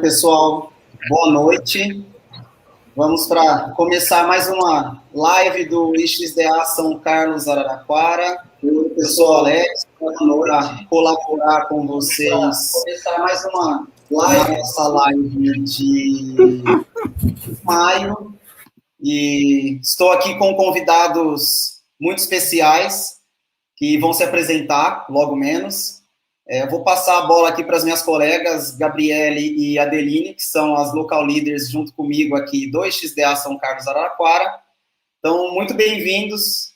pessoal? Boa noite. Vamos para começar mais uma live do XDA São Carlos Araraquara. Eu sou Alex, para colaborar com vocês. Começar mais uma live, essa live de maio. E estou aqui com convidados muito especiais que vão se apresentar logo menos. Eu vou passar a bola aqui para as minhas colegas, Gabriele e Adeline, que são as local leaders junto comigo aqui do XDA São Carlos Araraquara. Então, muito bem-vindos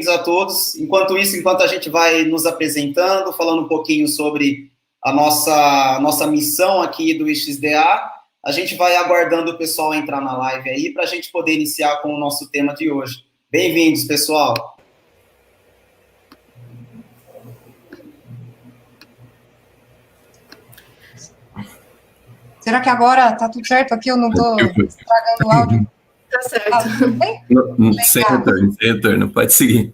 a todos. Enquanto isso, enquanto a gente vai nos apresentando, falando um pouquinho sobre a nossa missão aqui do XDA, a gente vai aguardando o pessoal entrar na live aí para a gente poder iniciar com o nosso tema de hoje. Bem-vindos, pessoal. Será que agora tá tudo certo aqui? Eu não tô estragando o áudio? Tá certo. Tá tudo bem? Sem retorno, pode seguir.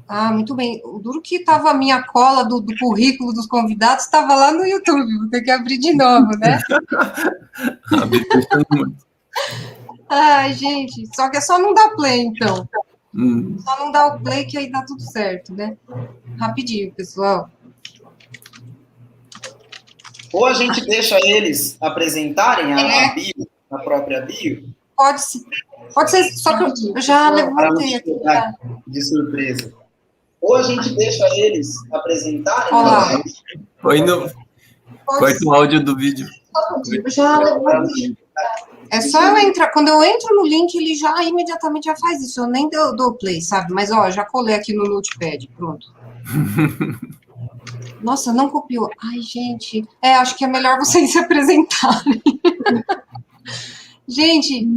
Ah, muito bem. O duro que tava a minha cola do currículo dos convidados, estava lá no YouTube, vou ter que abrir de novo, né? Ai, gente, só que é só não dar play, então. Só não dar o play que aí dá tudo certo, né? Rapidinho, pessoal. Ou a gente deixa eles apresentarem a bio, a própria bio? Pode ser, só que eu já levantei aqui. De surpresa. Ou a gente deixa eles apresentarem... Olá. Corta o áudio do vídeo. Eu já levantei. É só eu entrar, quando eu entro no link, ele já imediatamente já faz isso, eu nem dou play, sabe? Mas, ó, já colei aqui no Notepad, pronto. Nossa, não copiou. Ai, gente. Acho que é melhor vocês se apresentarem. Gente,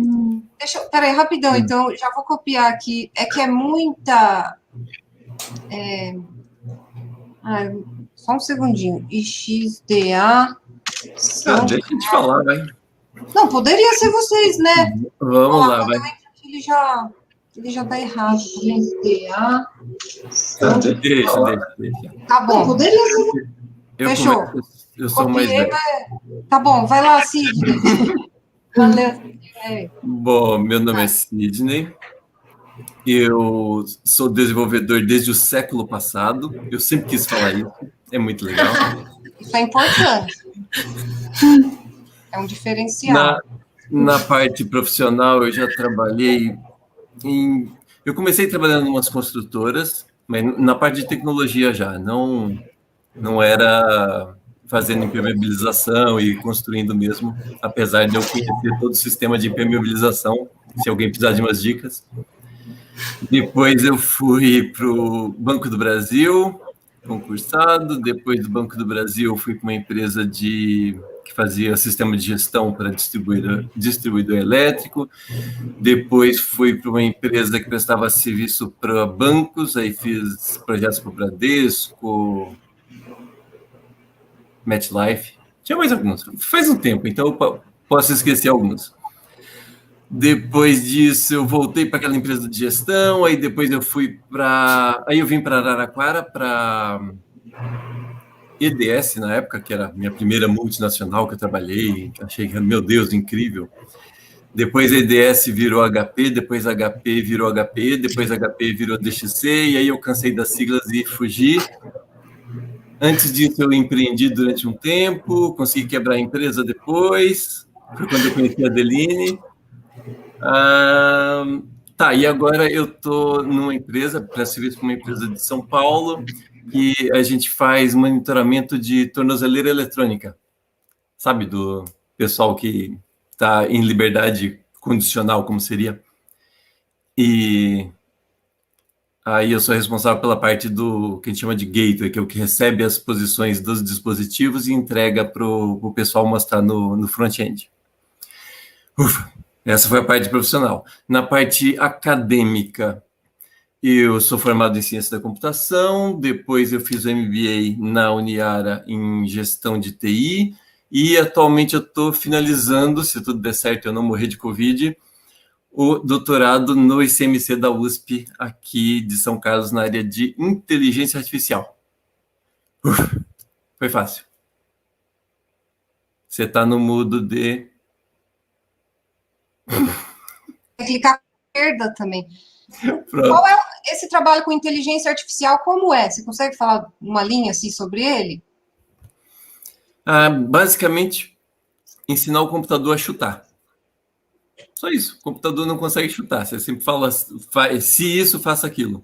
peraí, rapidão, então, já vou copiar aqui. É que é muita... só um segundinho. XDA... Deixa a gente falar, vai. Não, poderia ser vocês, né? Vamos lá, vai. Ele já tá errado. XDA... Deixa. Tá bom, poderia ser. Fechou. Eu sou mais velho. Tá bom, vai lá, Sidney. Valeu. Bom, meu nome é Sidney. Eu sou desenvolvedor desde o século passado. Eu sempre quis falar isso. É muito legal. Isso é importante. É um diferencial. Na parte profissional, eu já trabalhei em... Eu comecei trabalhando em umas construtoras, mas na parte de tecnologia já. Não era fazendo impermeabilização e construindo mesmo, apesar de eu conhecer todo o sistema de impermeabilização, se alguém precisar de umas dicas. Depois eu fui para o Banco do Brasil, concursado. Depois do Banco do Brasil, eu fui para uma empresa que fazia sistema de gestão para distribuidor elétrico. Depois fui para uma empresa que prestava serviço para bancos, aí fiz projetos para o Bradesco, MetLife. Tinha mais alguns. Faz um tempo, então eu posso esquecer alguns. Depois disso, eu voltei para aquela empresa de gestão, aí depois eu fui para... Aí eu vim para Araraquara, para EDS na época, que era a minha primeira multinacional que eu trabalhei, que achei, meu Deus, incrível. Depois a EDS virou HP, depois HP virou HP, depois HP virou DXC, e aí eu cansei das siglas e fugi. Antes disso, eu empreendi durante um tempo, consegui quebrar a empresa depois, foi quando eu conheci a Adeline. E agora eu estou numa empresa, presto serviço para uma empresa de São Paulo, que a gente faz monitoramento de tornozeleira eletrônica, sabe, do pessoal que está em liberdade condicional, como seria. E aí eu sou responsável pela parte do que a gente chama de gateway, que é o que recebe as posições dos dispositivos e entrega para o pessoal mostrar no front-end. Ufa! Essa foi a parte profissional. Na parte acadêmica, eu sou formado em ciência da computação, depois eu fiz o MBA na Uniara em gestão de TI, e atualmente eu estou finalizando, se tudo der certo e eu não morrer de Covid, o doutorado no ICMC da USP, aqui de São Carlos, na área de inteligência artificial. Foi fácil. Você está no mudo de... Clicar com a esquerda também. Pronto. Qual é esse trabalho com inteligência artificial? Como é? Você consegue falar uma linha assim sobre ele? Basicamente, ensinar o computador a chutar. Só isso. O computador não consegue chutar. Você sempre fala, se isso, faça aquilo.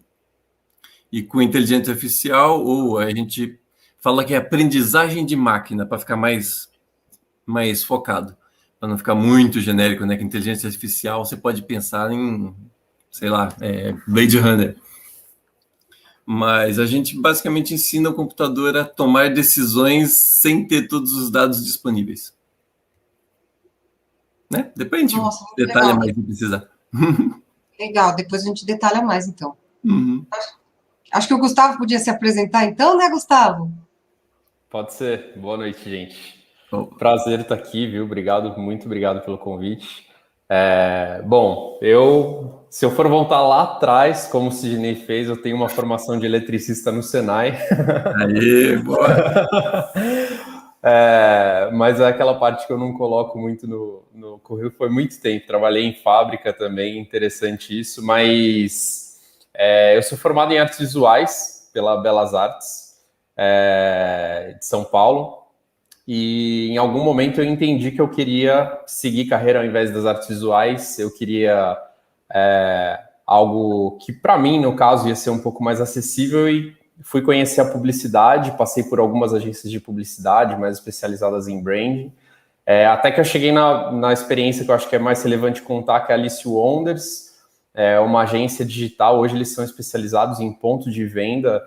E com inteligência artificial, ou a gente fala que é aprendizagem de máquina, para ficar mais focado, para não ficar muito genérico, né? Que inteligência artificial você pode pensar em, sei lá, Blade Runner. Mas a gente basicamente ensina o computador a tomar decisões sem ter todos os dados disponíveis. Né? Depois a gente detalha legal. mais se precisar. Legal, depois a gente detalha mais, então. Uhum. Acho que o Gustavo podia se apresentar, então, né, Gustavo? Pode ser. Boa noite, gente. Oh. Prazer estar aqui, viu? Muito obrigado pelo convite. Bom, se eu for voltar lá atrás, como o Sidney fez, eu tenho uma formação de eletricista no Senai. Aê, boa! Mas é aquela parte que eu não coloco muito no currículo. Foi muito tempo, trabalhei em fábrica também, interessante isso, mas eu sou formado em artes visuais pela Belas Artes de São Paulo, e em algum momento eu entendi que eu queria seguir carreira ao invés das artes visuais. Eu queria algo que para mim, no caso, ia ser um pouco mais acessível, e fui conhecer a publicidade, passei por algumas agências de publicidade mais especializadas em branding, até que eu cheguei na experiência que eu acho que é mais relevante contar, que é a Alice Wonders, uma agência digital. Hoje eles são especializados em ponto de venda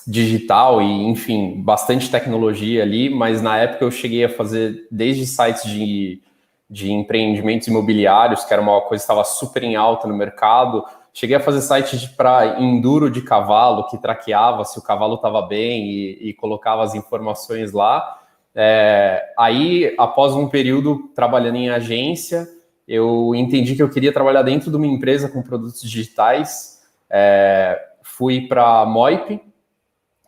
digital e, enfim, bastante tecnologia ali, mas na época eu cheguei a fazer desde sites de empreendimentos imobiliários, que era uma coisa que estava super em alta no mercado. Cheguei a fazer sites para enduro de cavalo, que traqueava se o cavalo estava bem e colocava as informações lá. Aí, após um período trabalhando em agência, eu entendi que eu queria trabalhar dentro de uma empresa com produtos digitais. Fui para a Moip,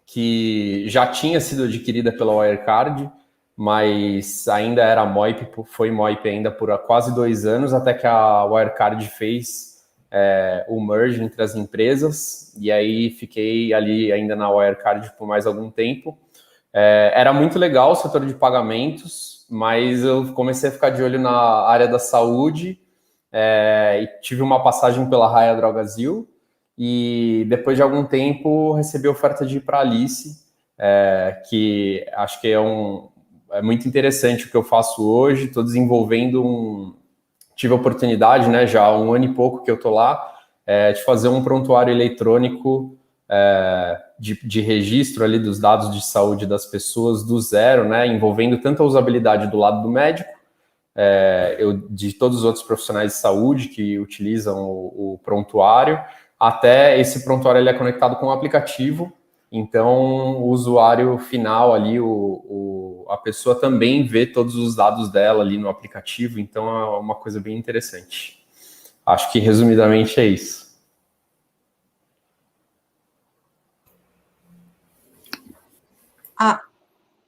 que já tinha sido adquirida pela Wirecard, mas ainda era Moip, foi Moip ainda por quase 2 anos, até que a Wirecard fez o merge entre as empresas, e aí fiquei ali ainda na Wirecard por mais algum tempo. Era muito legal o setor de pagamentos, mas eu comecei a ficar de olho na área da saúde, e tive uma passagem pela Raia Drogasil, e depois de algum tempo recebi a oferta de ir para a Alice, que acho que é muito interessante o que eu faço hoje. Estou desenvolvendo tive a oportunidade, né, já há 1 ano e pouco que eu estou lá, de fazer um prontuário eletrônico de registro ali dos dados de saúde das pessoas do zero, né, envolvendo tanto a usabilidade do lado do médico, de todos os outros profissionais de saúde que utilizam o prontuário, até esse prontuário ele é conectado com um aplicativo. Então, o usuário final ali, a pessoa também vê todos os dados dela ali no aplicativo. Então, é uma coisa bem interessante. Acho que, resumidamente, é isso.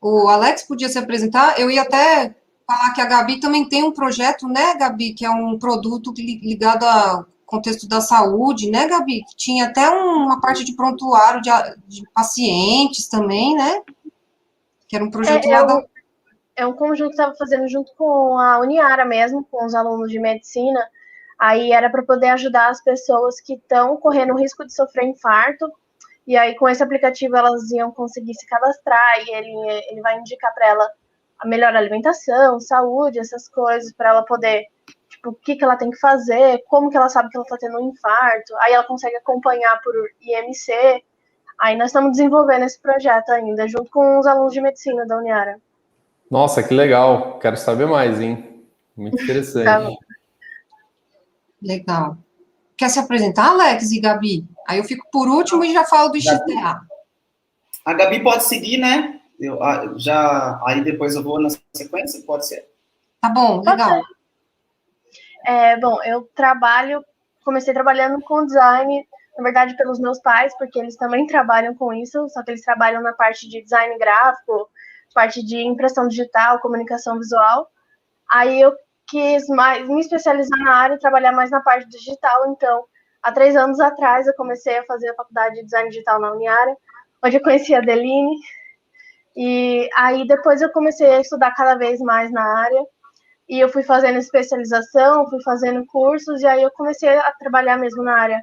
O Alex podia se apresentar. Eu ia até falar que a Gabi também tem um projeto, né, Gabi? Que é um produto ligado ao contexto da saúde, né, Gabi? Que tinha até uma parte de prontuário de pacientes também, né? Que era um projeto lá da... É um conjunto que estava fazendo junto com a Uniara mesmo, com os alunos de medicina. Aí era para poder ajudar as pessoas que estão correndo o risco de sofrer infarto. E aí, com esse aplicativo, elas iam conseguir se cadastrar, e ele vai indicar para ela a melhor alimentação, saúde, essas coisas, para ela poder, tipo, o que ela tem que fazer, como que ela sabe que ela está tendo um infarto. Aí ela consegue acompanhar por IMC. Aí nós estamos desenvolvendo esse projeto ainda, junto com os alunos de medicina da Uniara. Nossa, que legal. Quero saber mais, hein? Muito interessante. Tá. Legal. Quer se apresentar, Alex e Gabi? Aí eu fico por último e já falo do XDA. A Gabi pode seguir, né? Aí depois eu vou na sequência, pode ser? Tá bom, legal. Bom, eu comecei trabalhando com design, na verdade, pelos meus pais, porque eles também trabalham com isso, só que eles trabalham na parte de design gráfico, parte de impressão digital, comunicação visual. Aí eu quis mais me especializar na área e trabalhar mais na parte digital, então, há 3 anos atrás, eu comecei a fazer a faculdade de design digital na Uniara, onde eu conheci a Adeline, e aí depois eu comecei a estudar cada vez mais na área, e eu fui fazendo especialização, fui fazendo cursos, e aí eu comecei a trabalhar mesmo na área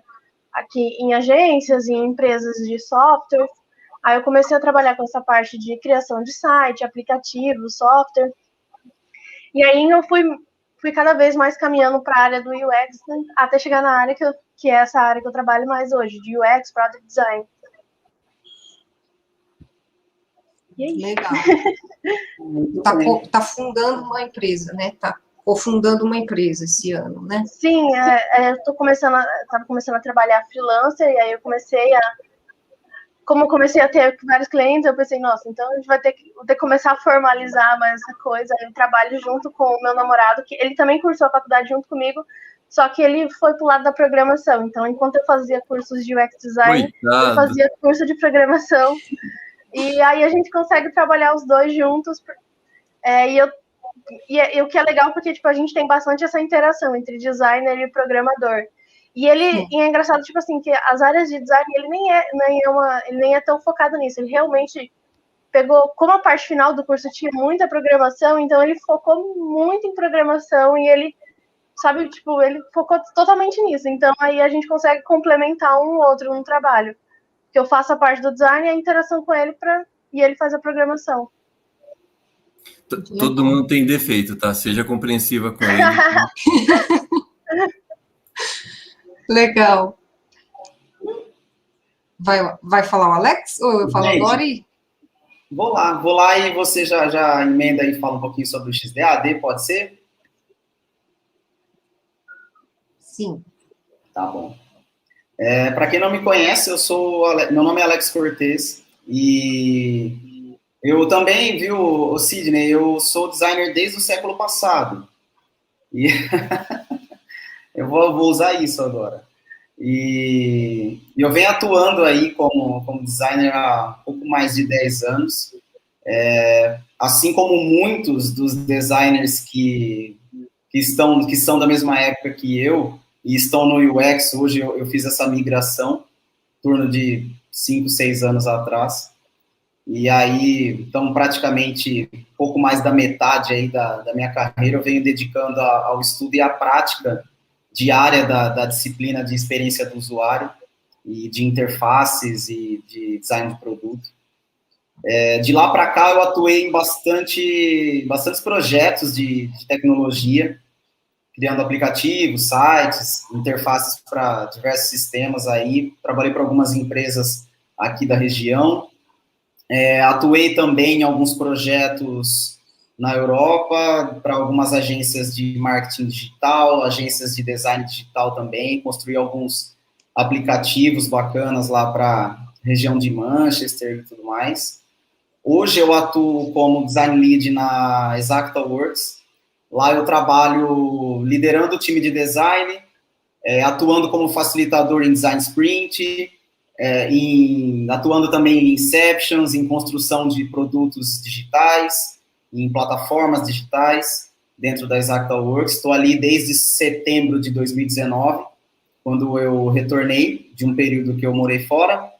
aqui em agências, em empresas de software. Aí eu comecei a trabalhar com essa parte de criação de site, aplicativo, software. E aí eu fui cada vez mais caminhando para a área do UX, né, até chegar na área que é essa área que eu trabalho mais hoje, de UX, Product Design. E aí? Legal. Tá fundando uma empresa, né? Tá cofundando uma empresa esse ano, né? Sim, eu estava começando a trabalhar freelancer, e aí eu como eu comecei a ter vários clientes, eu pensei, nossa, então a gente vai ter que começar a formalizar mais essa coisa. Eu trabalho junto com o meu namorado, que ele também cursou a faculdade junto comigo, só que ele foi pro lado da programação. Então, enquanto eu fazia cursos de UX Design, eu fazia curso de programação. E aí a gente consegue trabalhar os dois juntos. E o que é legal, porque tipo, a gente tem bastante essa interação entre designer e programador. E é engraçado, tipo assim, que as áreas de design, ele nem é tão focado nisso. Ele realmente pegou, como a parte final do curso tinha muita programação, então ele focou muito em programação e ele, sabe, tipo, ele focou totalmente nisso. Então aí a gente consegue complementar um outro no trabalho. Que eu faço a parte do design e a interação com ele e ele faz a programação. Todo mundo tem defeito, tá? Seja compreensiva com ele. Legal. Vai falar o Alex? Ou eu falo agora? Vou lá e você já emenda e fala um pouquinho sobre o XDAD, pode ser? Sim. Tá bom. Para quem não me conhece, meu nome é Alex Cortez e eu também, viu, Sidney, eu sou designer desde o século passado. E eu vou usar isso agora. E eu venho atuando aí como designer há pouco mais de 10 anos. Assim como muitos dos designers que são da mesma época que eu e estão no UX, hoje eu fiz essa migração, em torno de 5, 6 anos atrás. E aí, então, praticamente, um pouco mais da metade aí da minha carreira eu venho dedicando ao estudo e à prática diária da disciplina de experiência do usuário e de interfaces e de design de produto. De lá para cá, eu atuei em bastantes projetos de tecnologia, criando aplicativos, sites, interfaces para diversos sistemas aí. Trabalhei para algumas empresas aqui da região. Atuei também em alguns projetos na Europa, para algumas agências de marketing digital, agências de design digital também. Construí alguns aplicativos bacanas lá para a região de Manchester e tudo mais. Hoje eu atuo como design lead na Exactaworks. Lá eu trabalho liderando o time de design, atuando como facilitador em design sprint, atuando também em inceptions, em construção de produtos digitais, em plataformas digitais dentro da Exactaworks. Estou ali desde setembro de 2019, quando eu retornei de um período que eu morei fora,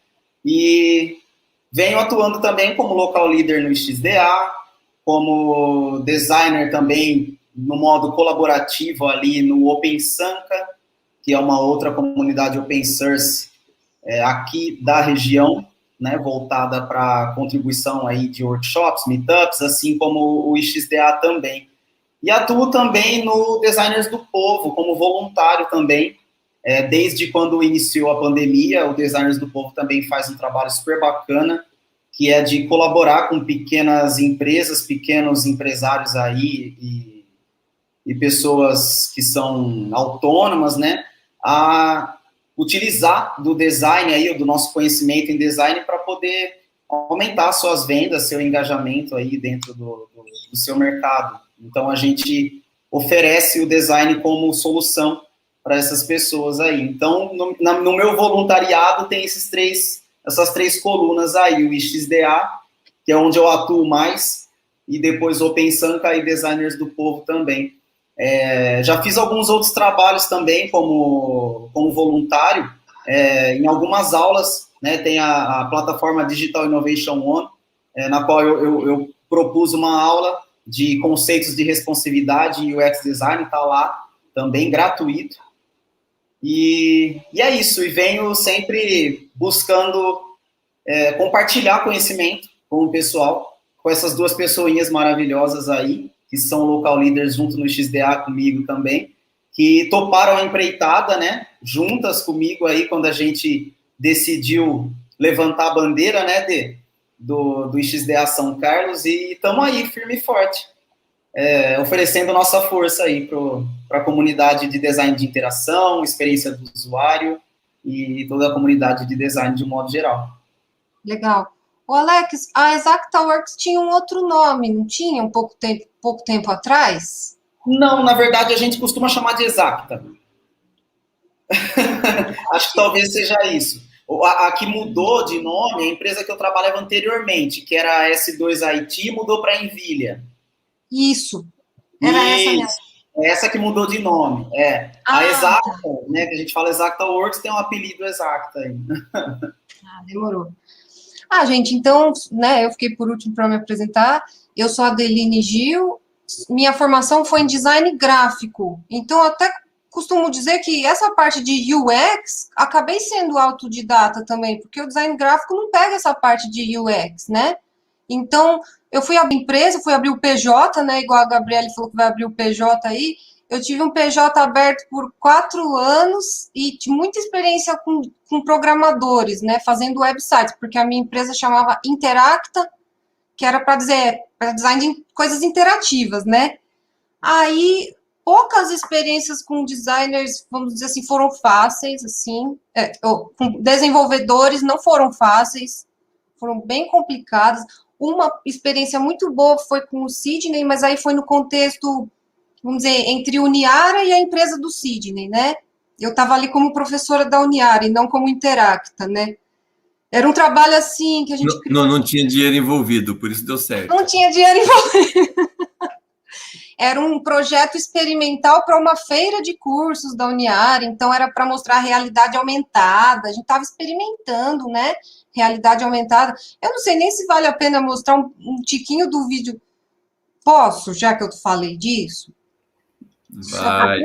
e venho atuando também como local leader no XDA, como designer também no modo colaborativo ali no OpenSanka, que é uma outra comunidade open source aqui da região, né, voltada para contribuição aí de workshops, meetups, assim como o XDA também. E atuo também no Designers do Povo, como voluntário também, desde quando iniciou a pandemia. O Designers do Povo também faz um trabalho super bacana, que é de colaborar com pequenas empresas, pequenos empresários aí e pessoas que são autônomas, né, a utilizar do design aí, do nosso conhecimento em design para poder aumentar suas vendas, seu engajamento aí dentro do seu mercado. Então, a gente oferece o design como solução para essas pessoas aí. Então, no meu voluntariado tem essas três colunas aí, o XDA, que é onde eu atuo mais, e depois o Pensanca e Designers do Povo também. Já fiz alguns outros trabalhos também como voluntário, em algumas aulas, né, tem a plataforma Digital Innovation One, na qual eu propus uma aula de conceitos de responsividade e UX Design, está lá também gratuito. E é isso, e venho sempre buscando compartilhar conhecimento com o pessoal, com essas duas pessoinhas maravilhosas aí, que são local leaders junto no XDA comigo também, que toparam a empreitada, né, juntas comigo aí, quando a gente decidiu levantar a bandeira, né, do XDA São Carlos, e estamos aí, firme e forte, oferecendo nossa força aí para a comunidade de design de interação, experiência do usuário e toda a comunidade de design de um modo geral. Legal. O Alex, a ExactaWorks tinha um outro nome, não tinha, pouco tempo atrás? Não, na verdade, a gente costuma chamar de Exacta. Acho que talvez seja isso. A que mudou de nome, a empresa que eu trabalhava anteriormente, que era a S2IT, mudou para Envilha. Isso. Era essa mesmo. Essa que mudou de nome. A Exacta, né, que a gente fala ExactaWorks, tem um apelido Exacta aí. Demorou. Gente, então, né, eu fiquei por último para me apresentar. Eu sou a Adeline Gil, minha formação foi em design gráfico. Então, até costumo dizer que essa parte de UX, acabei sendo autodidata também, porque o design gráfico não pega essa parte de UX, né? Então, eu fui abrir empresa, fui abrir o PJ, né, igual a Gabriele falou que vai abrir o PJ aí. Eu tive um PJ aberto por 4 anos e tive muita experiência com programadores, né, fazendo websites, porque a minha empresa chamava Interacta, que era para design de coisas interativas, né. Aí, poucas experiências com designers, vamos dizer assim, foram fáceis, assim, com desenvolvedores não foram fáceis, foram bem complicadas. Uma experiência muito boa foi com o Sidney, mas aí foi no contexto, vamos dizer, entre Uniara e a empresa do Sidney, né? Eu estava ali como professora da Uniara e não como Interacta, né? Era um trabalho assim que a gente... Não tinha dinheiro envolvido, por isso deu certo. Não tinha dinheiro envolvido. Era um projeto experimental para uma feira de cursos da Uniara, então era para mostrar a realidade aumentada, a gente estava experimentando, né? Realidade aumentada. Eu não sei nem se vale a pena mostrar um tiquinho do vídeo. Posso, já que eu falei disso? Vai,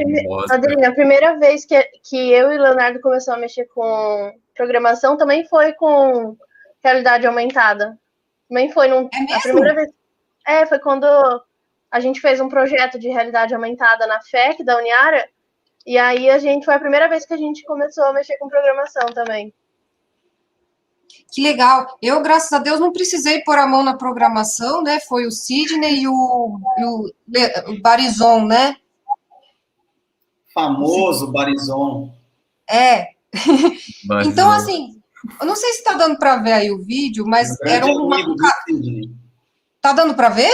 Adeline, a primeira vez que eu e o Leonardo começamos a mexer com programação também foi com realidade aumentada. Também foi a primeira vez. Foi quando a gente fez um projeto de realidade aumentada na FEC da Uniara, e aí foi a primeira vez que a gente começou a mexer com programação também. Que legal. Eu, graças a Deus, não precisei pôr a mão na programação, né? Foi o Sidney e o Barizon, né? Famoso Barizon. Então, assim, eu não sei se está dando para ver aí o vídeo, mas era Tá dando para ver?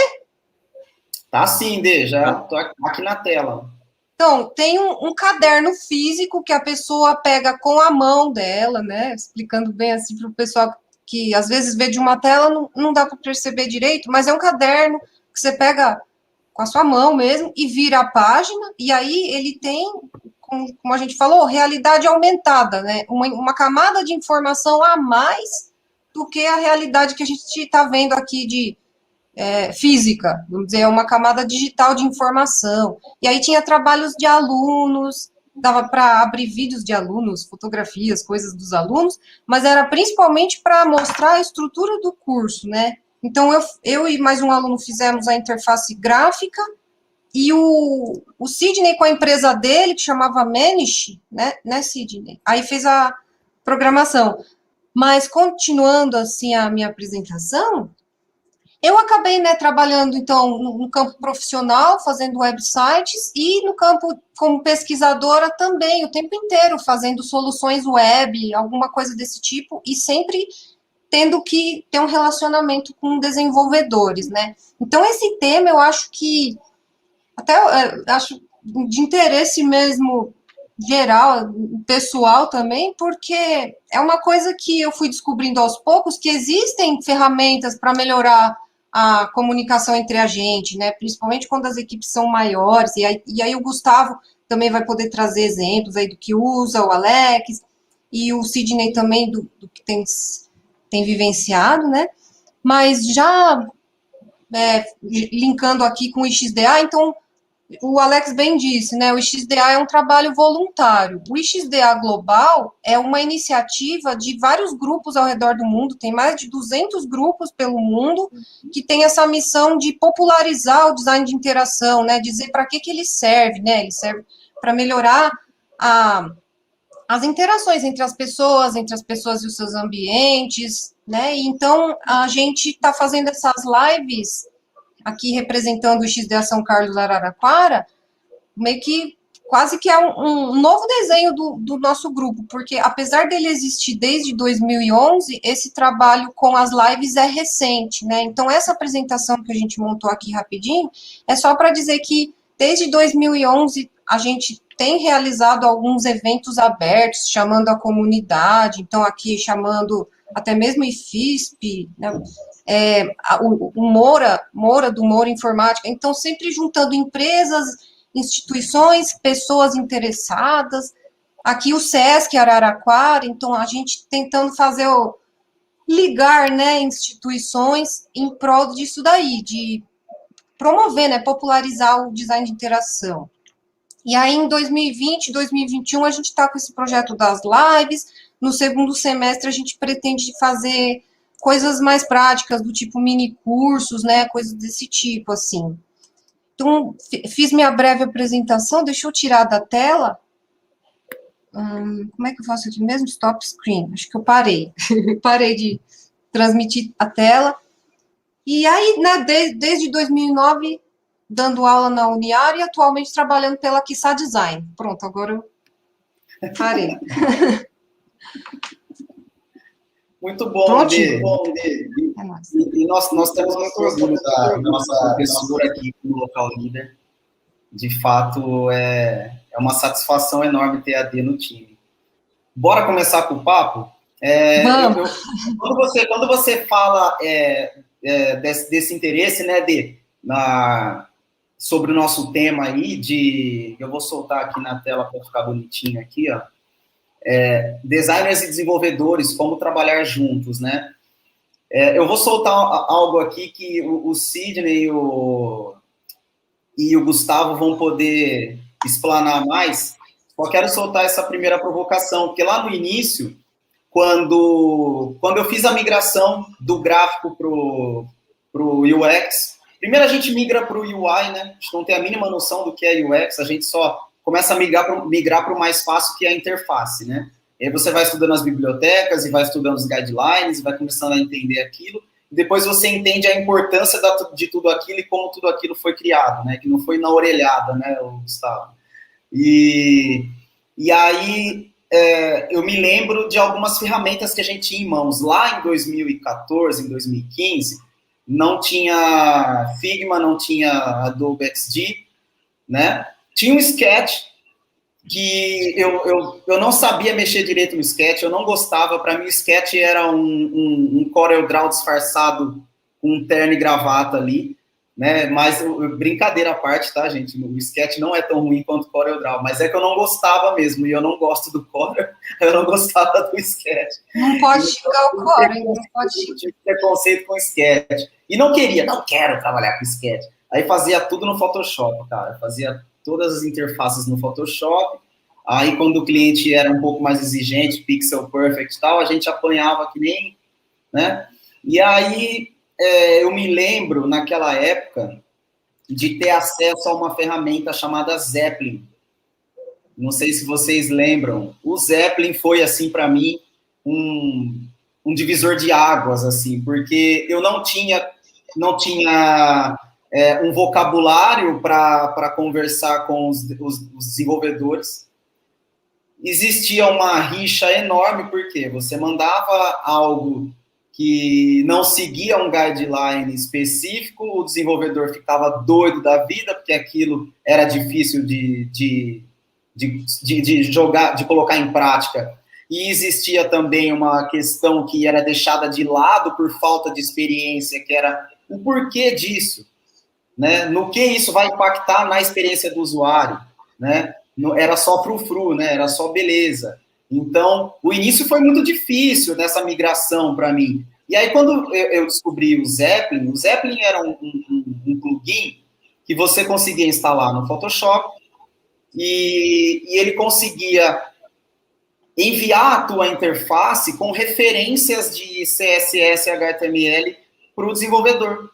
Tá sim, Dê, já tô aqui na tela. Então, tem um caderno físico que a pessoa pega com a mão dela, né? Explicando bem assim para o pessoal que às vezes vê de uma tela, não dá para perceber direito, mas é um caderno que você pega com a sua mão mesmo e vira a página, e aí ele tem, como a gente falou, realidade aumentada, né? Uma camada de informação a mais do que a realidade que a gente está vendo aqui de física, vamos dizer, uma camada digital de informação. E aí tinha trabalhos de alunos, dava para abrir vídeos de alunos, fotografias, coisas dos alunos, mas era principalmente para mostrar a estrutura do curso, né? Então, eu e mais um aluno fizemos a interface gráfica, e o Sidney com a empresa dele, que chamava Manish, né, Sidney? Aí fez a programação. Mas, continuando, assim, a minha apresentação, eu acabei, né, trabalhando, então, no campo profissional, fazendo websites, e no campo como pesquisadora também, o tempo inteiro, fazendo soluções web, alguma coisa desse tipo, e sempre tendo que ter um relacionamento com desenvolvedores, né? Então, esse tema, eu acho que, até acho de interesse mesmo geral, pessoal também, porque é uma coisa que eu fui descobrindo aos poucos, que existem ferramentas para melhorar a comunicação entre a gente, né? Principalmente quando as equipes são maiores, e aí o Gustavo também vai poder trazer exemplos aí do que usa, o Alex, e o Sidney também do que tem vivenciado, né? Mas já linkando aqui com o IXDA, então, o Alex bem disse, né? O IXDA é um trabalho voluntário. O IXDA Global é uma iniciativa de vários grupos ao redor do mundo, tem mais de 200 grupos pelo mundo, que tem essa missão de popularizar o design de interação, né? Dizer para que ele serve, né? Ele serve para melhorar as interações entre as pessoas e os seus ambientes, né? E então, a gente está fazendo essas lives aqui representando o XDA São Carlos Araraquara, meio que quase que é um novo desenho do nosso grupo, porque apesar dele existir desde 2011, esse trabalho com as lives é recente, né? Então, essa apresentação que a gente montou aqui rapidinho é só para dizer que desde 2011 a gente tem realizado alguns eventos abertos, chamando a comunidade, então aqui chamando até mesmo o IFISP, né? O Moura do Moura Informática, então sempre juntando empresas, instituições, pessoas interessadas, aqui o SESC Araraquara, então a gente tentando fazer ligar, né, instituições em prol disso daí, de promover, né, popularizar o design de interação. E aí em 2020, 2021 a gente está com esse projeto das lives, no segundo semestre a gente pretende fazer coisas mais práticas, do tipo mini cursos, né, coisas desse tipo, assim. Então, fiz minha breve apresentação, deixa eu tirar da tela. Como é que eu faço aqui mesmo? Stop screen, acho que eu parei. Parei de transmitir a tela. E aí, né, desde 2009, dando aula na Uniara e atualmente trabalhando pela Kissa Design. Pronto, agora eu parei. Muito bom, Dê. E nós temos muito orgulho da nossa professora aqui no Local Líder. De fato, é uma satisfação enorme ter a Dê no time. Bora começar com o papo? Quando você fala desse interesse, né, Dê, sobre o nosso tema aí, eu vou soltar aqui na tela para ficar bonitinho aqui, ó. Designers e desenvolvedores, como trabalhar juntos, né? Eu vou soltar algo aqui que o Sidney e o Gustavo vão poder explanar mais. Só quero soltar essa primeira provocação, porque lá no início, quando eu fiz a migração do gráfico pro UX, primeiro a gente migra para o UI, né? A gente não tem a mínima noção do que é UX, a gente só começa a migrar para o mais fácil, que é a interface, né? E aí você vai estudando as bibliotecas, e vai estudando os guidelines, e vai começando a entender aquilo, e depois você entende a importância de tudo aquilo e como tudo aquilo foi criado, né? Que não foi na orelhada, né, Gustavo? E aí eu me lembro de algumas ferramentas que a gente tinha em mãos. Lá em 2014, em 2015, não tinha Figma, não tinha Adobe XD, né? Tinha um Sketch, que eu não sabia mexer direito no Sketch, eu não gostava. Para mim o Sketch era um CorelDRAW disfarçado com um terno e gravata ali, né? Mas brincadeira à parte, tá, gente? O Sketch não é tão ruim quanto o CorelDRAW, mas é que eu não gostava mesmo, e eu não gosto do Corel, eu não gostava do Sketch. Não pode xingar o Corel, não pode xingar. Tinha preconceito com o Sketch. E não quero trabalhar com Sketch. Aí fazia tudo no Photoshop, cara, fazia todas as interfaces no Photoshop. Aí, quando o cliente era um pouco mais exigente, Pixel Perfect e tal, a gente apanhava que nem, né? E aí, eu me lembro, naquela época, de ter acesso a uma ferramenta chamada Zeppelin. Não sei se vocês lembram. O Zeppelin foi, assim, para mim, um divisor de águas, assim, porque eu não tinha um vocabulário para conversar com os desenvolvedores. Existia uma rixa enorme, porque você mandava algo que não seguia um guideline específico, o desenvolvedor ficava doido da vida, porque aquilo era difícil de jogar, de colocar em prática. E existia também uma questão que era deixada de lado por falta de experiência, que era o porquê disso, né? No que isso vai impactar na experiência do usuário, né? Era só frufru, né? Era só beleza. Então, o início foi muito difícil dessa migração para mim. E aí, quando eu descobri o Zeppelin era um plugin que você conseguia instalar no Photoshop e ele conseguia enviar a tua interface com referências de CSS e HTML para o desenvolvedor.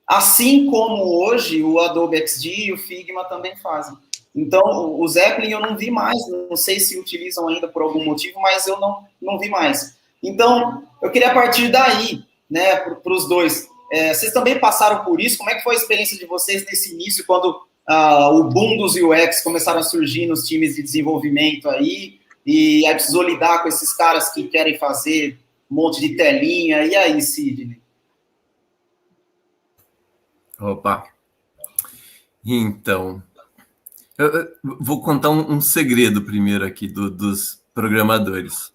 Assim como hoje o Adobe XD e o Figma também fazem. Então, o Zeppelin eu não vi mais, não sei se utilizam ainda por algum motivo, mas eu não vi mais. Então, eu queria partir daí, né, para os dois. Vocês também passaram por isso? Como é que foi a experiência de vocês nesse início, quando o boom dos UX começaram a surgir nos times de desenvolvimento aí, e aí precisou lidar com esses caras que querem fazer um monte de telinha? E aí, Sidney? Opa! Então, eu vou contar um segredo primeiro aqui dos programadores.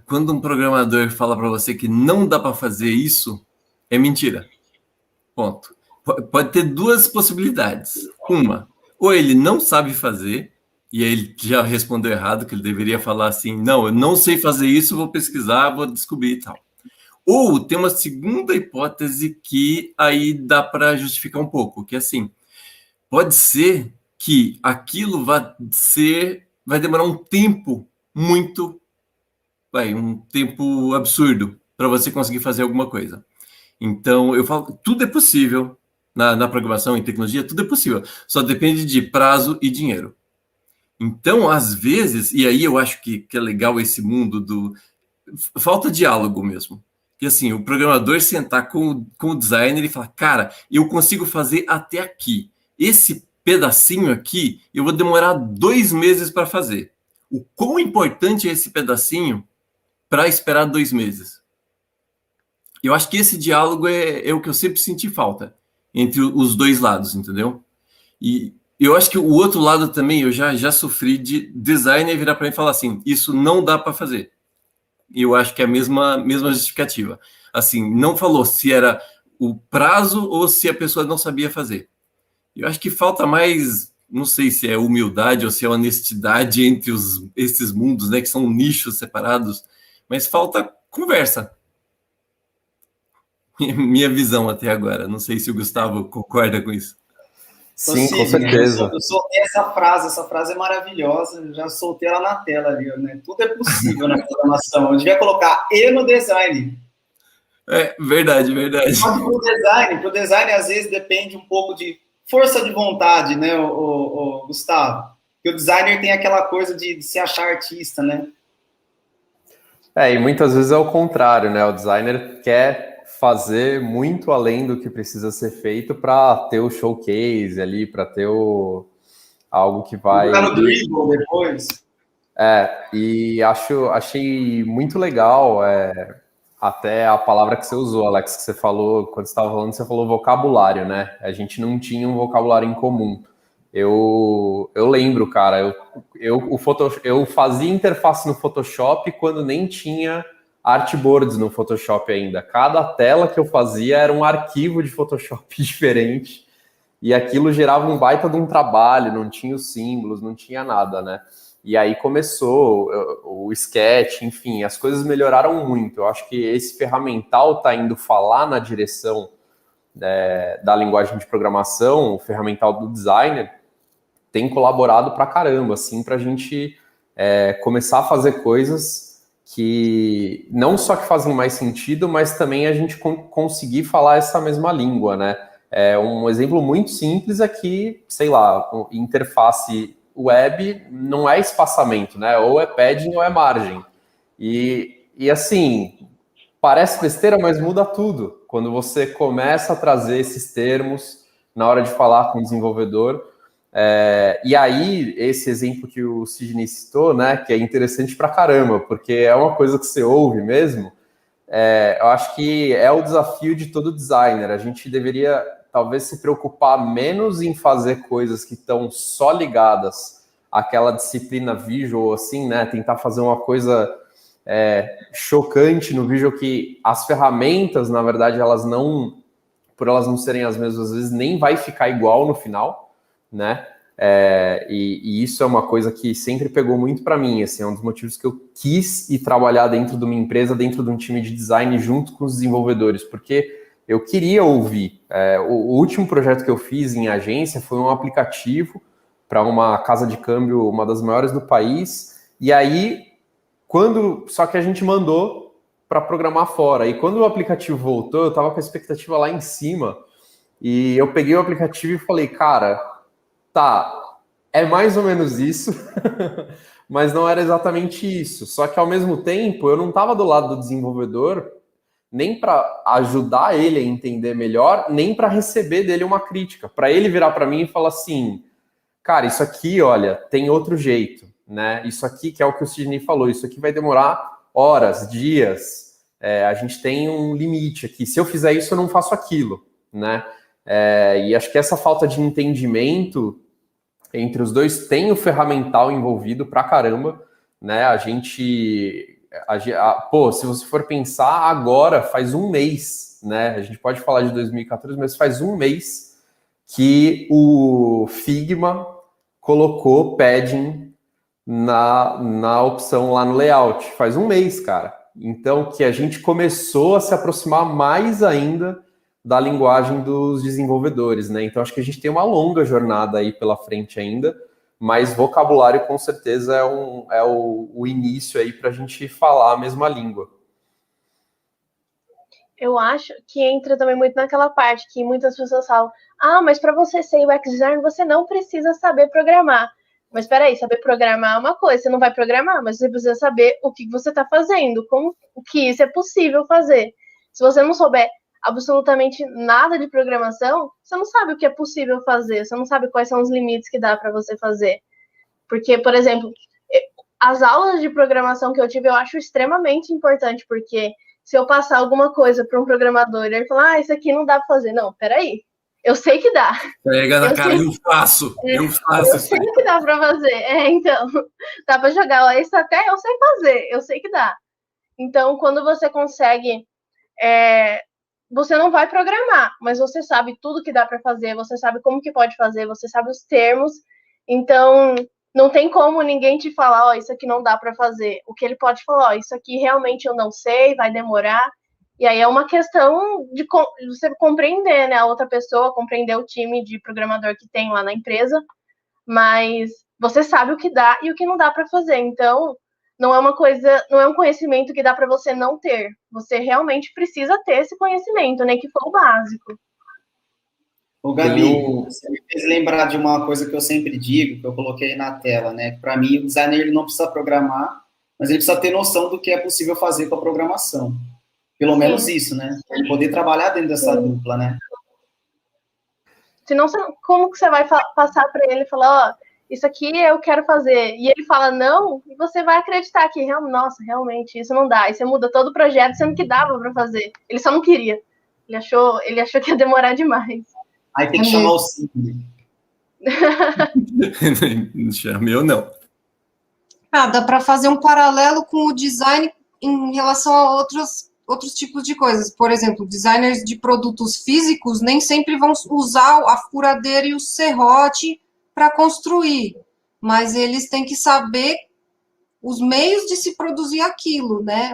Quando um programador fala para você que não dá para fazer isso, é mentira. Ponto. Pode ter duas possibilidades. Uma, ou ele não sabe fazer, e aí ele já respondeu errado, que ele deveria falar assim, não, eu não sei fazer isso, vou pesquisar, vou descobrir e tal. Ou tem uma segunda hipótese que aí dá para justificar um pouco, que é assim, pode ser que aquilo vai demorar um tempo um tempo absurdo para você conseguir fazer alguma coisa. Então, eu falo, tudo é possível na programação, em tecnologia, tudo é possível, só depende de prazo e dinheiro. Então, às vezes, e aí eu acho que é legal esse mundo falta diálogo mesmo. Que assim, o programador sentar com o designer e falar, cara, eu consigo fazer até aqui. Esse pedacinho aqui, eu vou demorar 2 meses para fazer. O quão importante é esse pedacinho para esperar 2 meses? Eu acho que esse diálogo é o que eu sempre senti falta entre os dois lados, entendeu? E eu acho que o outro lado também, eu já sofri de designer virar para mim e falar assim, isso não dá para fazer. Eu acho que é a mesma justificativa. Assim, não falou se era o prazo ou se a pessoa não sabia fazer. Eu acho que falta mais, não sei se é humildade ou se é honestidade entre esses mundos, né, que são nichos separados, mas falta conversa. Minha visão até agora. Não sei se o Gustavo concorda com isso. Sim, com certeza. Eu soltei essa frase é maravilhosa, eu já soltei ela na tela ali, né? Tudo é possível na programação. Eu devia colocar E no design. Verdade. Para o design, às vezes, depende um pouco de força de vontade, né, o Gustavo? Porque o designer tem aquela coisa de se achar artista, né? E muitas vezes é o contrário, né? O designer quer fazer muito além do que precisa ser feito para ter o showcase ali, para ter algo que vai... Ficar no dribble depois. E achei muito legal até a palavra que você usou, Alex, que você falou, quando você estava falando, você falou vocabulário, né? A gente não tinha um vocabulário em comum. Eu lembro, cara, eu fazia interface no Photoshop quando nem tinha artboards no Photoshop ainda. Cada tela que eu fazia era um arquivo de Photoshop diferente e aquilo gerava um baita de um trabalho, não tinha os símbolos, não tinha nada, né? E aí começou o Sketch, enfim, as coisas melhoraram muito. Eu acho que esse ferramental está indo falar na direção da linguagem de programação, o ferramental do designer, tem colaborado pra caramba, assim, pra gente começar a fazer coisas que não só que fazem mais sentido, mas também a gente conseguir falar essa mesma língua, né? Um exemplo muito simples é que, sei lá, interface web não é espaçamento, né? Ou é padding ou é margem. E assim, parece besteira, mas muda tudo. Quando você começa a trazer esses termos na hora de falar com o desenvolvedor. E aí, esse exemplo que o Sidney citou, né, que é interessante pra caramba, porque é uma coisa que você ouve mesmo, eu acho que é o desafio de todo designer. A gente deveria, talvez, se preocupar menos em fazer coisas que estão só ligadas àquela disciplina visual, assim, né, tentar fazer uma coisa chocante no Visual que as ferramentas, na verdade, por elas não serem as mesmas, às vezes nem vai ficar igual no final, né? E isso é uma coisa que sempre pegou muito para mim, assim, é um dos motivos que eu quis ir trabalhar dentro de uma empresa, dentro de um time de design junto com os desenvolvedores, porque eu queria ouvir. O último projeto que eu fiz em agência foi um aplicativo para uma casa de câmbio, uma das maiores do país, e aí, só que a gente mandou para programar fora, e quando o aplicativo voltou, eu estava com a expectativa lá em cima, e eu peguei o aplicativo e falei, cara, tá, é mais ou menos isso, mas não era exatamente isso. Só que, ao mesmo tempo, eu não estava do lado do desenvolvedor nem para ajudar ele a entender melhor, nem para receber dele uma crítica. Para ele virar para mim e falar assim, cara, isso aqui, olha, tem outro jeito, né? Isso aqui, que é o que o Sidney falou, isso aqui vai demorar horas, dias, a gente tem um limite aqui. Se eu fizer isso, eu não faço aquilo, né? E acho que essa falta de entendimento entre os dois tem o ferramental envolvido pra caramba, né? Se você for pensar agora, faz um mês, né? A gente pode falar de 2014, mas faz um mês que o Figma colocou padding na opção lá no layout. Faz um mês, cara. Então, que a gente começou a se aproximar mais ainda da linguagem dos desenvolvedores, né? Então, acho que a gente tem uma longa jornada aí pela frente ainda, mas vocabulário, com certeza, é o início aí para a gente falar a mesma língua. Eu acho que entra também muito naquela parte que muitas pessoas falam, mas para você ser UX designer, você não precisa saber programar. Mas peraí, saber programar é uma coisa, você não vai programar, mas você precisa saber o que você está fazendo, como que isso é possível fazer. Se você não souber absolutamente nada de programação, você não sabe o que é possível fazer, você não sabe quais são os limites que dá para você fazer. Porque, por exemplo, as aulas de programação que eu tive, eu acho extremamente importante, porque se eu passar alguma coisa para um programador e ele falar, isso aqui não dá para fazer. Não, peraí, eu sei que dá. Pega na cara, eu faço. Eu sei que dá para fazer. Então, dá para jogar, isso até eu sei fazer, eu sei que dá. Então, quando você consegue... você não vai programar, mas você sabe tudo que dá para fazer, você sabe como que pode fazer, você sabe os termos, então não tem como ninguém te falar, isso aqui não dá para fazer. O que ele pode falar, isso aqui realmente eu não sei, vai demorar, e aí é uma questão de você compreender, né, a outra pessoa, compreender o time de programador que tem lá na empresa, mas você sabe o que dá e o que não dá para fazer, então não é um conhecimento que dá para você não ter. Você realmente precisa ter esse conhecimento, né? Que foi o básico. Ô, Gabi, você me fez lembrar de uma coisa que eu sempre digo, que eu coloquei na tela, né? Para mim, o designer ele não precisa programar, mas ele precisa ter noção do que é possível fazer com a programação. Pelo menos isso, né? Ele poder trabalhar dentro dessa dupla, né? Senão, como que você vai passar para ele e falar, isso aqui eu quero fazer, e ele fala não, e você vai acreditar que, nossa, realmente, isso não dá, e você muda todo o projeto, sendo que dava para fazer, ele só não queria, ele achou que ia demorar demais. Aí tem que chamar o Sidney. Não chame eu, não. Dá para fazer um paralelo com o design em relação a outros tipos de coisas. Por exemplo, designers de produtos físicos nem sempre vão usar a furadeira e o serrote para construir, mas eles têm que saber os meios de se produzir aquilo, né?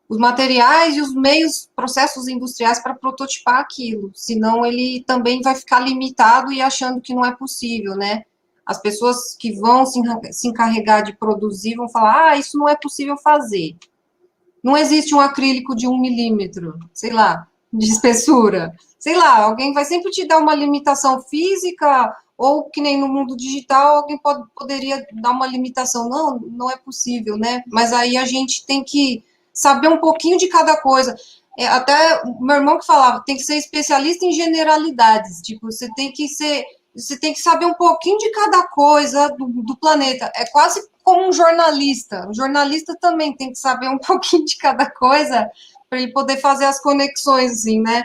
Os materiais e os meios, processos industriais para prototipar aquilo, senão ele também vai ficar limitado e achando que não é possível, né? As pessoas que vão se encarregar de produzir vão falar, isso não é possível fazer. Não existe um acrílico de 1 milímetro, sei lá, de espessura. Sei lá, alguém vai sempre te dar uma limitação física, ou que nem no mundo digital, alguém poderia dar uma limitação. Não é possível, né? Mas aí a gente tem que saber um pouquinho de cada coisa. Até o meu irmão que falava, tem que ser especialista em generalidades. Tipo, você tem que saber um pouquinho de cada coisa do planeta. É quase como um jornalista. O jornalista também tem que saber um pouquinho de cada coisa para ele poder fazer as conexões, assim, né?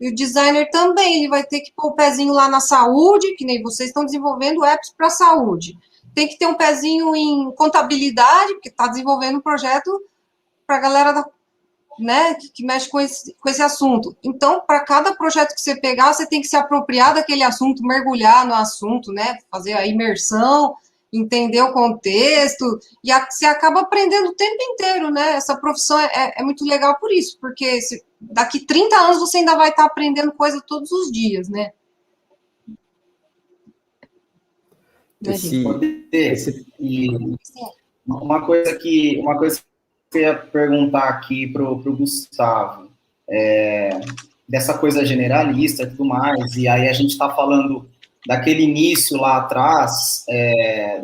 E o designer também, ele vai ter que pôr o pezinho lá na saúde, que nem vocês estão desenvolvendo apps para saúde. Tem que ter um pezinho em contabilidade, porque está desenvolvendo um projeto a galera né, que mexe com esse assunto. Então, para cada projeto que você pegar, você tem que se apropriar daquele assunto, mergulhar no assunto, né, fazer a imersão, entender o contexto, e você acaba aprendendo o tempo inteiro, né? Essa profissão é muito legal por isso, porque daqui 30 anos você ainda vai estar aprendendo coisa todos os dias, né? E uma coisa que eu ia perguntar aqui para o Gustavo, dessa coisa generalista e tudo mais, e aí a gente está falando daquele início lá atrás,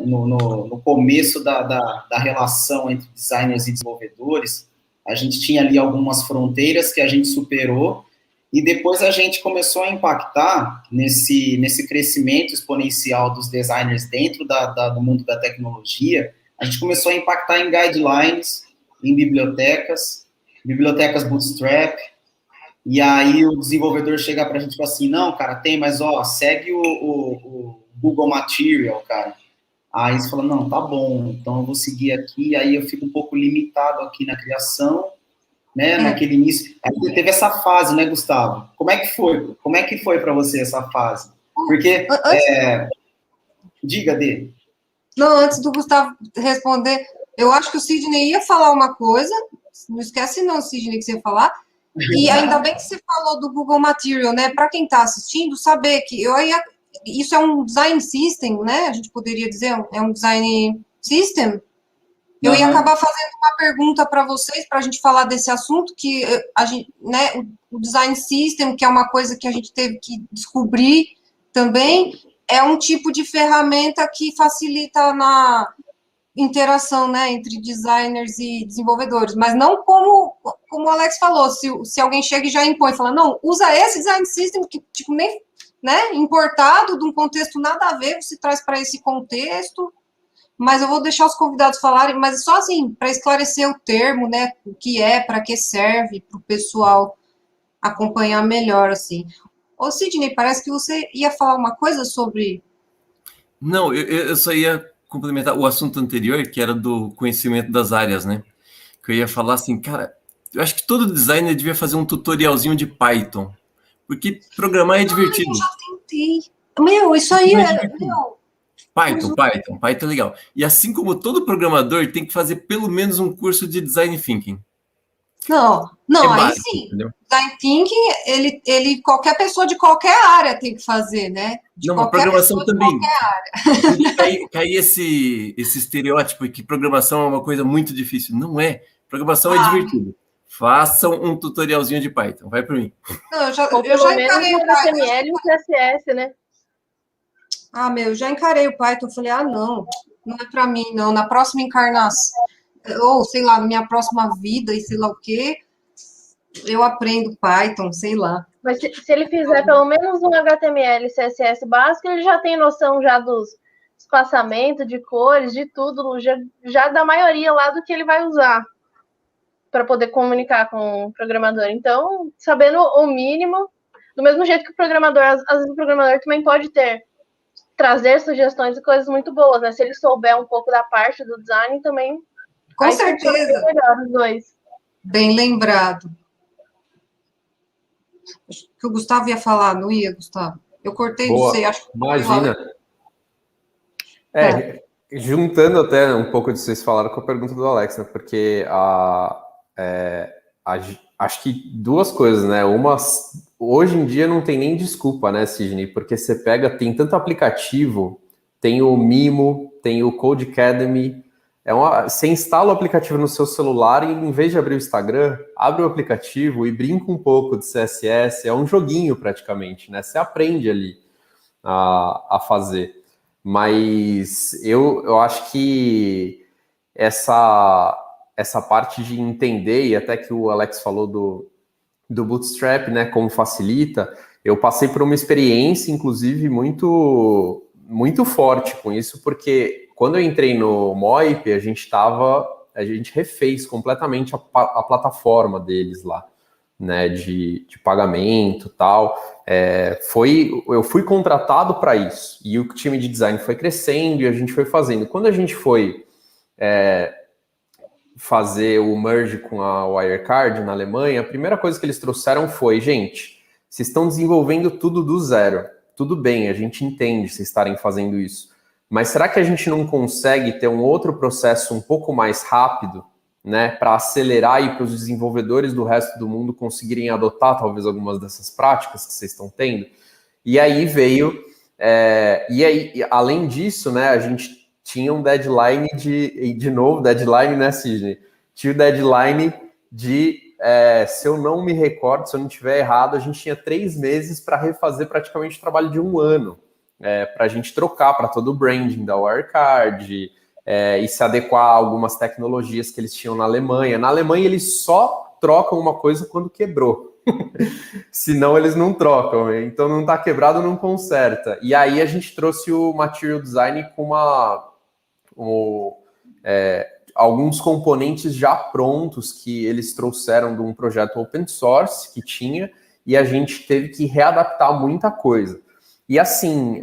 no começo da relação entre designers e desenvolvedores, a gente tinha ali algumas fronteiras que a gente superou, e depois a gente começou a impactar nesse crescimento exponencial dos designers dentro do mundo da tecnologia. A gente começou a impactar em guidelines, em bibliotecas Bootstrap, e aí o desenvolvedor chega para a gente e fala assim, não, cara, mas segue o Google Material, cara. Aí você fala, não, tá bom, então eu vou seguir aqui, aí eu fico um pouco limitado aqui na criação, né, naquele início. Aí teve essa fase, né, Gustavo? Como é que foi? Como é que foi para você essa fase? Porque, diga, Dê. Não, antes do Gustavo responder, eu acho que o Sidney ia falar uma coisa, não esquece não, Sidney, que você ia falar, e ainda bem que você falou do Google Material, né, para quem está assistindo, saber que isso é um design system, né, a gente poderia dizer, é um design system. Eu ia acabar fazendo uma pergunta para vocês, para a gente falar desse assunto, que a gente, né, o design system, que é uma coisa que a gente teve que descobrir também, é um tipo de ferramenta que facilita na interação, né, entre designers e desenvolvedores, mas não como o Alex falou, se alguém chega e já impõe, fala, não, usa esse design system, que tipo, nem, né, importado, de um contexto nada a ver, você traz para esse contexto. Mas eu vou deixar os convidados falarem, mas só assim, para esclarecer o termo, né, o que para que serve, para o pessoal acompanhar melhor, assim. Ô, Sidney, parece que você ia falar uma coisa sobre... Não, eu só ia complementar o assunto anterior, que era do conhecimento das áreas, né? Que eu ia falar assim, cara, eu acho que todo designer devia fazer um tutorialzinho de Python, porque programar é divertido. Eu já tentei. Meu, isso aí meu... Python é legal. E assim como todo programador tem que fazer pelo menos um curso de Design Thinking. Não, aí básico, sim. Entendeu? Design Thinking, ele qualquer pessoa de qualquer área tem que fazer, né? Não, a programação também. Cai esse estereótipo que programação é uma coisa muito difícil. Não é. Programação é divertido. Façam um tutorialzinho de Python. Vai por mim. Não, eu já encarei o HTML e o CSS, né? Eu já encarei o Python, falei, não é para mim, não. Na próxima encarnação, ou sei lá, na minha próxima vida e sei lá o quê, eu aprendo Python, sei lá. Mas se ele fizer pelo menos um HTML e CSS básico, ele já tem noção já dos espaçamentos, de cores, de tudo, já da maioria lá do que ele vai usar para poder comunicar com o programador. Então, sabendo o mínimo, do mesmo jeito que o programador, às vezes o programador também pode trazer sugestões e coisas muito boas, né? Se ele souber um pouco da parte do design, também... Com certeza. Melhor os dois. Bem lembrado. Acho que o Gustavo ia falar, não ia, Gustavo? Eu cortei, Boa. Não sei, acho que... Imagina. Juntando até um pouco disso que vocês falaram com a pergunta do Alex, né? Porque acho que duas coisas, né? Uma, hoje em dia não tem nem desculpa, né, Sidney? Porque você tem tanto aplicativo, tem o Mimo, tem o Codecademy. Você instala o aplicativo no seu celular e, em vez de abrir o Instagram, abre o aplicativo e brinca um pouco de CSS. É um joguinho, praticamente, né? Você aprende ali a fazer. Mas eu acho que essa parte de entender, e até que o Alex falou do Bootstrap, né, como facilita, eu passei por uma experiência, inclusive, muito, muito forte com isso, porque quando eu entrei no Moip, a gente refez completamente a plataforma deles lá, né, de pagamento e tal. Eu fui contratado para isso, e o time de design foi crescendo e a gente foi fazendo. Quando a gente foi fazer o merge com a Wirecard na Alemanha, a primeira coisa que eles trouxeram foi, gente, vocês estão desenvolvendo tudo do zero. Tudo bem, a gente entende vocês estarem fazendo isso. Mas será que a gente não consegue ter um outro processo um pouco mais rápido, né, para acelerar e para os desenvolvedores do resto do mundo conseguirem adotar talvez algumas dessas práticas que vocês estão tendo? E aí veio, além disso, né, a gente tinha um deadline de novo, deadline, né, Sidney? Tinha o deadline de, se eu não me recordo, se eu não estiver errado, a gente tinha 3 meses para refazer praticamente o trabalho de 1 ano, para a gente trocar para todo o branding da Wirecard, e se adequar a algumas tecnologias que eles tinham na Alemanha. Na Alemanha, eles só trocam uma coisa quando quebrou. Senão, eles não trocam. Então, não está quebrado, não conserta. E aí, a gente trouxe o Material Design com alguns componentes já prontos que eles trouxeram de um projeto open source que tinha, e a gente teve que readaptar muita coisa. E assim,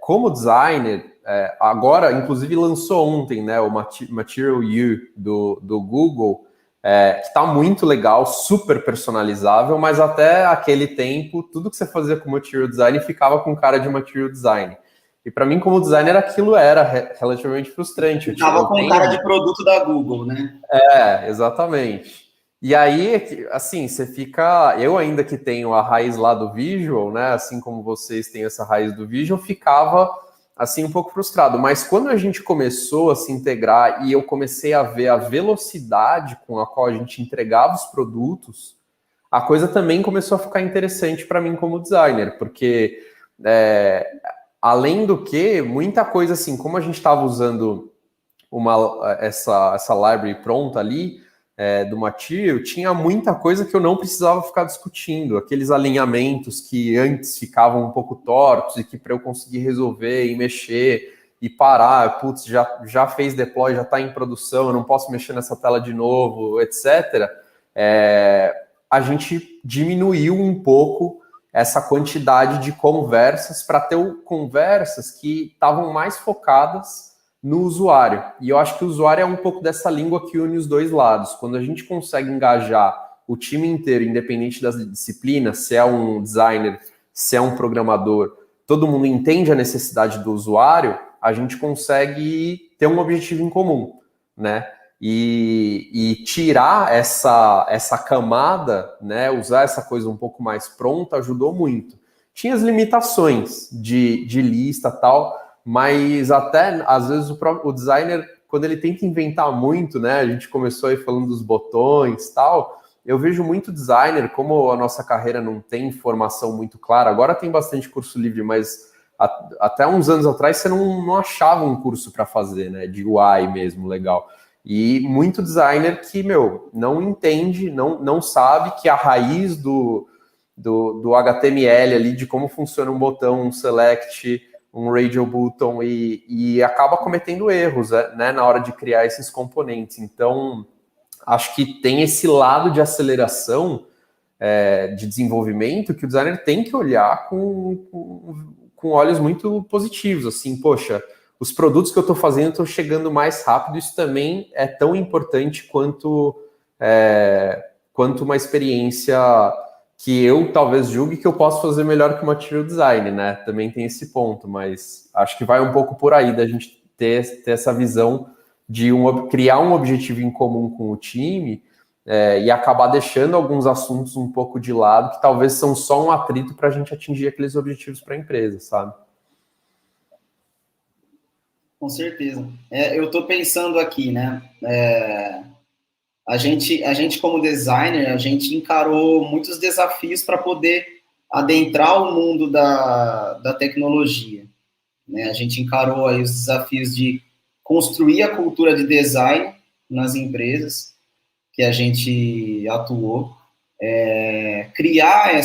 como designer, agora, inclusive lançou ontem, né, o Material You do Google, que está muito legal, super personalizável, mas até aquele tempo, tudo que você fazia com Material Design ficava com cara de Material Design. E para mim, como designer, aquilo era relativamente frustrante. Ficava com cara de produto da Google, né? Exatamente. E aí, assim, você fica... Eu ainda que tenho a raiz lá do Visual, né? Assim como vocês têm essa raiz do Visual, ficava, assim, um pouco frustrado. Mas quando a gente começou a se integrar e eu comecei a ver a velocidade com a qual a gente entregava os produtos, a coisa também começou a ficar interessante para mim como designer, porque, além do que, muita coisa, assim, como a gente estava usando essa library pronta ali, do Material, tinha muita coisa que eu não precisava ficar discutindo, aqueles alinhamentos que antes ficavam um pouco tortos e que para eu conseguir resolver e mexer e parar, putz, já fez deploy, já está em produção, eu não posso mexer nessa tela de novo, etc. A gente diminuiu um pouco essa quantidade de conversas para ter conversas que estavam mais focadas no usuário. E eu acho que o usuário é um pouco dessa língua que une os dois lados. Quando a gente consegue engajar o time inteiro, independente das disciplinas, se é um designer, se é um programador, todo mundo entende a necessidade do usuário, a gente consegue ter um objetivo em comum, né? E tirar essa camada, né, usar essa coisa um pouco mais pronta, ajudou muito. Tinha as limitações de lista e tal, mas até, às vezes, o designer, quando ele tenta inventar muito, né, a gente começou aí falando dos botões e tal, eu vejo muito designer, como a nossa carreira não tem formação muito clara, agora tem bastante curso livre, mas até uns anos atrás você não achava um curso para fazer, né, de UI mesmo, legal. E muito designer que, não entende, não sabe que a raiz do HTML ali, de como funciona um botão, um select, um radial button, e acaba cometendo erros, né, na hora de criar esses componentes. Então, acho que tem esse lado de aceleração, de desenvolvimento, que o designer tem que olhar com olhos muito positivos, assim, poxa, os produtos que eu estou fazendo estão chegando mais rápido, isso também é tão importante quanto uma experiência que eu talvez julgue que eu posso fazer melhor que o Material Design, né? Também tem esse ponto, mas acho que vai um pouco por aí da gente ter essa visão de criar um objetivo em comum com o time e acabar deixando alguns assuntos um pouco de lado, que talvez são só um atrito para a gente atingir aqueles objetivos para a empresa, sabe? Com certeza. Eu estou pensando aqui, né? A gente, como designer, a gente encarou muitos desafios para poder adentrar o mundo da tecnologia, né? A gente encarou aí os desafios de construir a cultura de design nas empresas que a gente atuou, criar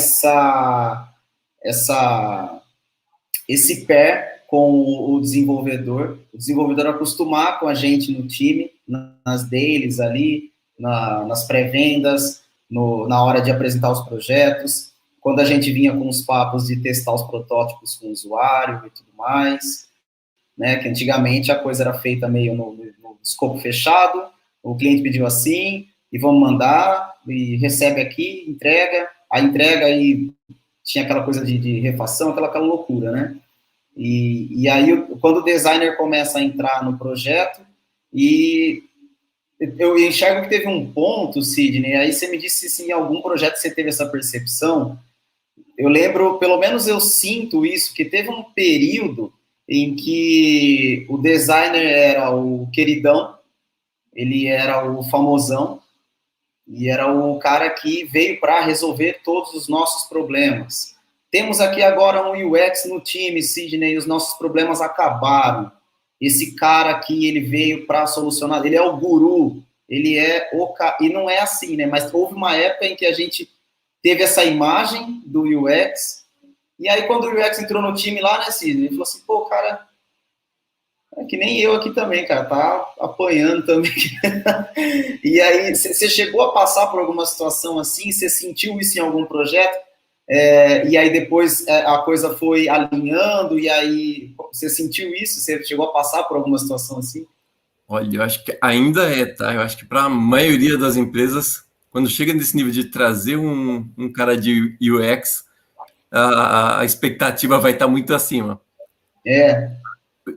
esse pé com o desenvolvedor acostumar com a gente no time, nas dailies ali, nas pré-vendas, na hora de apresentar os projetos, quando a gente vinha com os papos de testar os protótipos com o usuário e tudo mais, né, que antigamente a coisa era feita meio no escopo fechado, o cliente pediu assim, e vamos mandar, e recebe aqui, entrega, a entrega aí tinha aquela coisa de refação, aquela loucura, né? E aí, quando o designer começa a entrar no projeto, e eu enxergo que teve um ponto, Sidney, aí você me disse se em algum projeto você teve essa percepção. Eu lembro, pelo menos eu sinto isso, que teve um período em que o designer era o queridão, ele era o famosão, e era o cara que veio para resolver todos os nossos problemas. Temos aqui agora um UX no time, Sidney, e os nossos problemas acabaram. Esse cara aqui, ele veio para solucionar, ele é o guru, ele é o cara, e não é assim, né? Mas houve uma época em que a gente teve essa imagem do UX, e aí quando o UX entrou no time lá, né, Sidney, ele falou assim, pô, cara, é que nem eu aqui também, cara, tá apanhando também. E aí, você chegou a passar por alguma situação assim, você sentiu isso em algum projeto? E aí depois a coisa foi alinhando, e aí você sentiu isso? Você chegou a passar por alguma situação assim? Olha, eu acho que ainda tá? Eu acho que para a maioria das empresas, quando chega nesse nível de trazer um cara de UX, a expectativa vai estar muito acima.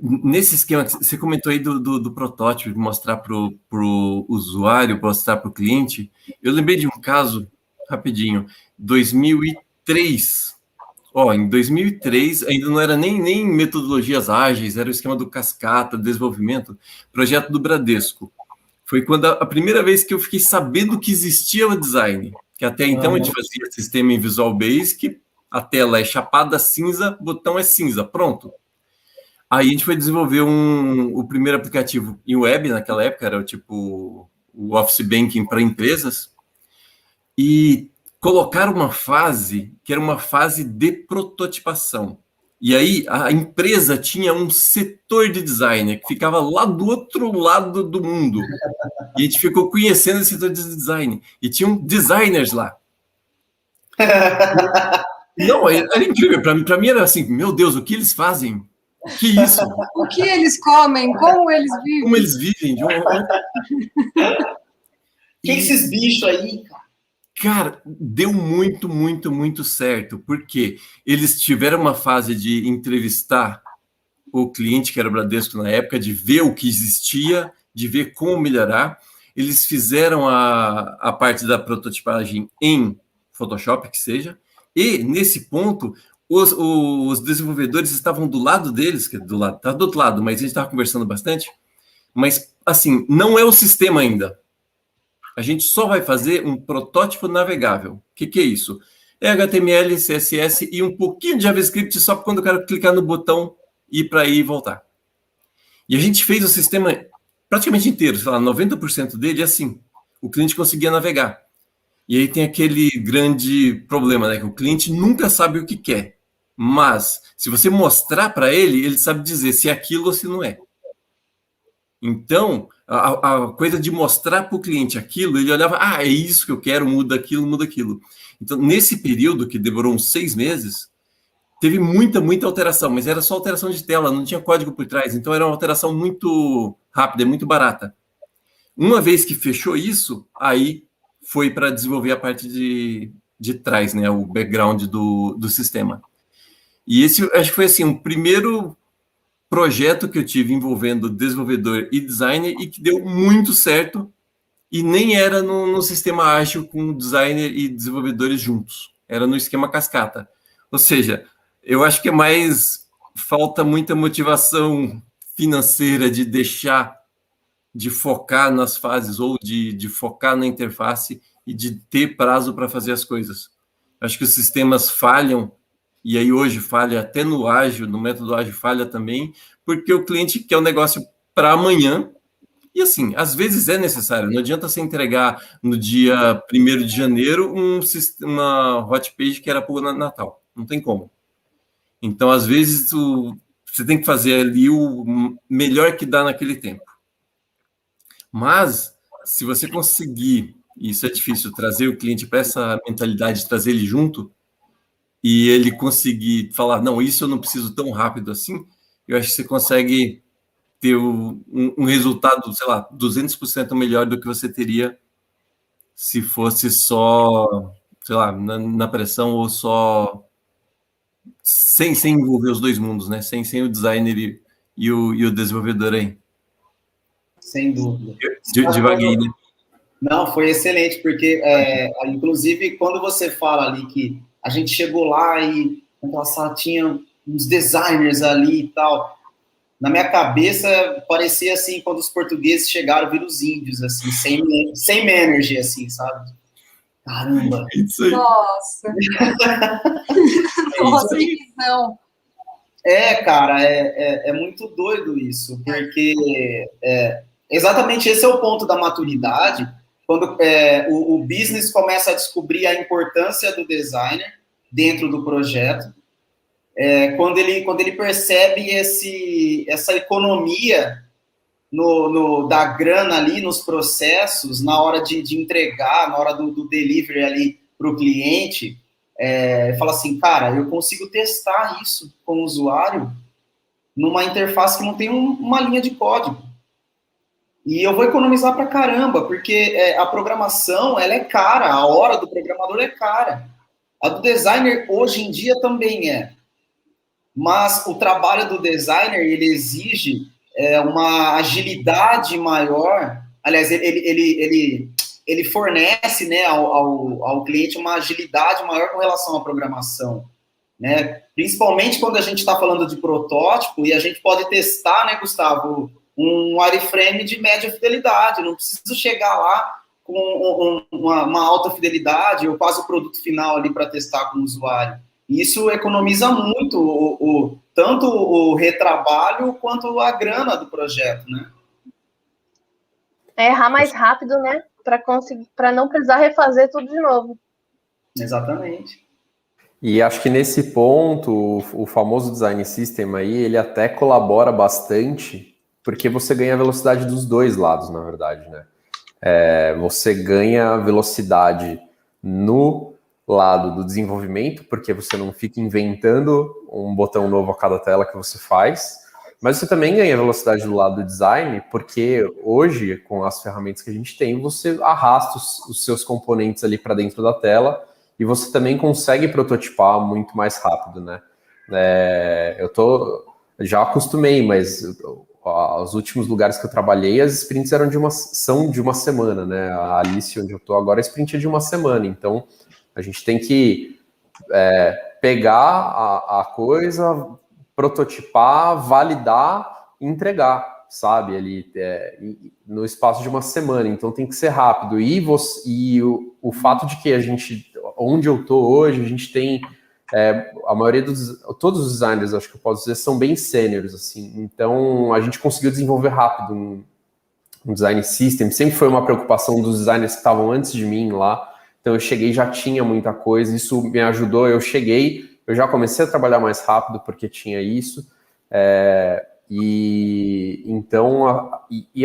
Nesse esquema, você comentou aí do protótipo, de mostrar para o usuário, mostrar para o cliente. Eu lembrei de um caso, rapidinho, 2003. Em 2003, ainda não era nem metodologias ágeis, era o esquema do cascata, desenvolvimento, projeto do Bradesco. Foi quando a primeira vez que eu fiquei sabendo que existia o design, que até então a gente fazia sistema em Visual Basic, a tela é chapada cinza, botão é cinza, pronto. Aí a gente foi desenvolver o primeiro aplicativo em web, naquela época, era o Office Banking para empresas, e colocaram uma fase que era uma fase de prototipação. E aí a empresa tinha um setor de designer que ficava lá do outro lado do mundo. E a gente ficou conhecendo esse setor de design. E tinham designers lá. Não, era incrível. Para mim era assim, meu Deus, o que eles fazem? Que isso? O que eles comem? Como eles vivem? Como eles vivem? Que esses bichos aí, cara? Cara, deu muito, muito, muito certo, porque eles tiveram uma fase de entrevistar o cliente, que era o Bradesco na época, de ver o que existia, de ver como melhorar. Eles fizeram a parte da prototipagem em Photoshop, que seja, e nesse ponto, os desenvolvedores estavam do lado deles, que tá do outro lado, mas a gente estava conversando bastante, mas, assim, não é o sistema ainda. A gente só vai fazer um protótipo navegável. O que é isso? É HTML, CSS e um pouquinho de JavaScript só para quando eu quero clicar no botão ir para aí e voltar. E a gente fez o sistema praticamente inteiro, sei lá, 90% dele assim. O cliente conseguia navegar. E aí tem aquele grande problema, né? Que o cliente nunca sabe o que quer. Mas, se você mostrar para ele, ele sabe dizer se é aquilo ou se não é. Então, a coisa de mostrar para o cliente aquilo, ele olhava, é isso que eu quero, muda aquilo, muda aquilo. Então, nesse período, que demorou uns 6 meses, teve muita, muita alteração, mas era só alteração de tela, não tinha código por trás, então era uma alteração muito rápida, muito barata. Uma vez que fechou isso, aí foi para desenvolver a parte de trás, né, o background do sistema. E esse, acho que foi assim, o primeiro projeto que eu tive envolvendo desenvolvedor e designer e que deu muito certo e nem era no sistema ágil com designer e desenvolvedores juntos. Era no esquema cascata. Ou seja, eu acho que é mais falta muita motivação financeira de deixar de focar nas fases ou de focar na interface e de ter prazo para fazer as coisas. Acho que os sistemas falham. E aí hoje falha até no ágil, no método ágil falha também, porque o cliente quer o negócio para amanhã. E assim, às vezes é necessário. Não adianta você entregar no dia 1º de janeiro uma hot page que era para o Natal. Não tem como. Então, às vezes, você tem que fazer ali o melhor que dá naquele tempo. Mas, se você conseguir, e isso é difícil, trazer o cliente para essa mentalidade, trazer ele junto, e ele conseguir falar, não, isso eu não preciso tão rápido assim, eu acho que você consegue ter um resultado, sei lá, 200% melhor do que você teria se fosse só, sei lá, na pressão ou só sem envolver os dois mundos, né? Sem o designer e o desenvolvedor aí. Sem dúvida. Devaguei, né? Não, foi excelente, porque, inclusive, quando você fala ali que a gente chegou lá e naquela sala tinha uns designers ali e tal, na minha cabeça parecia assim, quando os portugueses chegaram, viram os índios, assim, sem manager, assim, sabe? Caramba! Isso aí. Nossa! Nossa, que visão! Cara, é muito doido isso, porque exatamente esse é o ponto da maturidade, quando o business começa a descobrir a importância do designer dentro do projeto, quando ele percebe essa economia da grana ali nos processos, na hora de entregar, na hora do delivery ali para o cliente, fala assim, cara, eu consigo testar isso com o usuário numa interface que não tem uma linha de código. E eu vou economizar pra caramba, porque a programação, ela é cara, a hora do programador é cara. A do designer, hoje em dia, também é. Mas o trabalho do designer, ele exige uma agilidade maior. Aliás, ele fornece, né, ao cliente uma agilidade maior com relação à programação, né? Principalmente quando a gente está falando de protótipo e a gente pode testar, né, Gustavo, um wireframe de média fidelidade. Não preciso chegar lá com uma alta fidelidade ou quase o produto final ali para testar com o usuário. Isso economiza muito tanto o retrabalho quanto a grana do projeto, né? Errar mais rápido, né? Para não precisar refazer tudo de novo. Exatamente. E acho que nesse ponto, o famoso design system aí, ele até colabora bastante, porque você ganha a velocidade dos dois lados, na verdade, né? Você ganha velocidade no lado do desenvolvimento, porque você não fica inventando um botão novo a cada tela que você faz, mas você também ganha velocidade do lado do design, porque hoje, com as ferramentas que a gente tem, você arrasta os seus componentes ali para dentro da tela e você também consegue prototipar muito mais rápido, né? Já acostumei, mas os últimos lugares que eu trabalhei, as sprints são de uma semana, né? A Alice, onde eu estou agora, a sprint é de uma semana, então a gente tem que pegar a coisa, prototipar, validar e entregar, sabe? Ali, no espaço de uma semana. Então tem que ser rápido. E o fato de que a gente, onde eu estou hoje, a gente tem a maioria todos os designers, acho que eu posso dizer, são bem sêniores, assim. Então a gente conseguiu desenvolver rápido um design system. Sempre foi uma preocupação dos designers que estavam antes de mim lá. Então eu cheguei, já tinha muita coisa, isso me ajudou, eu já comecei a trabalhar mais rápido porque tinha isso,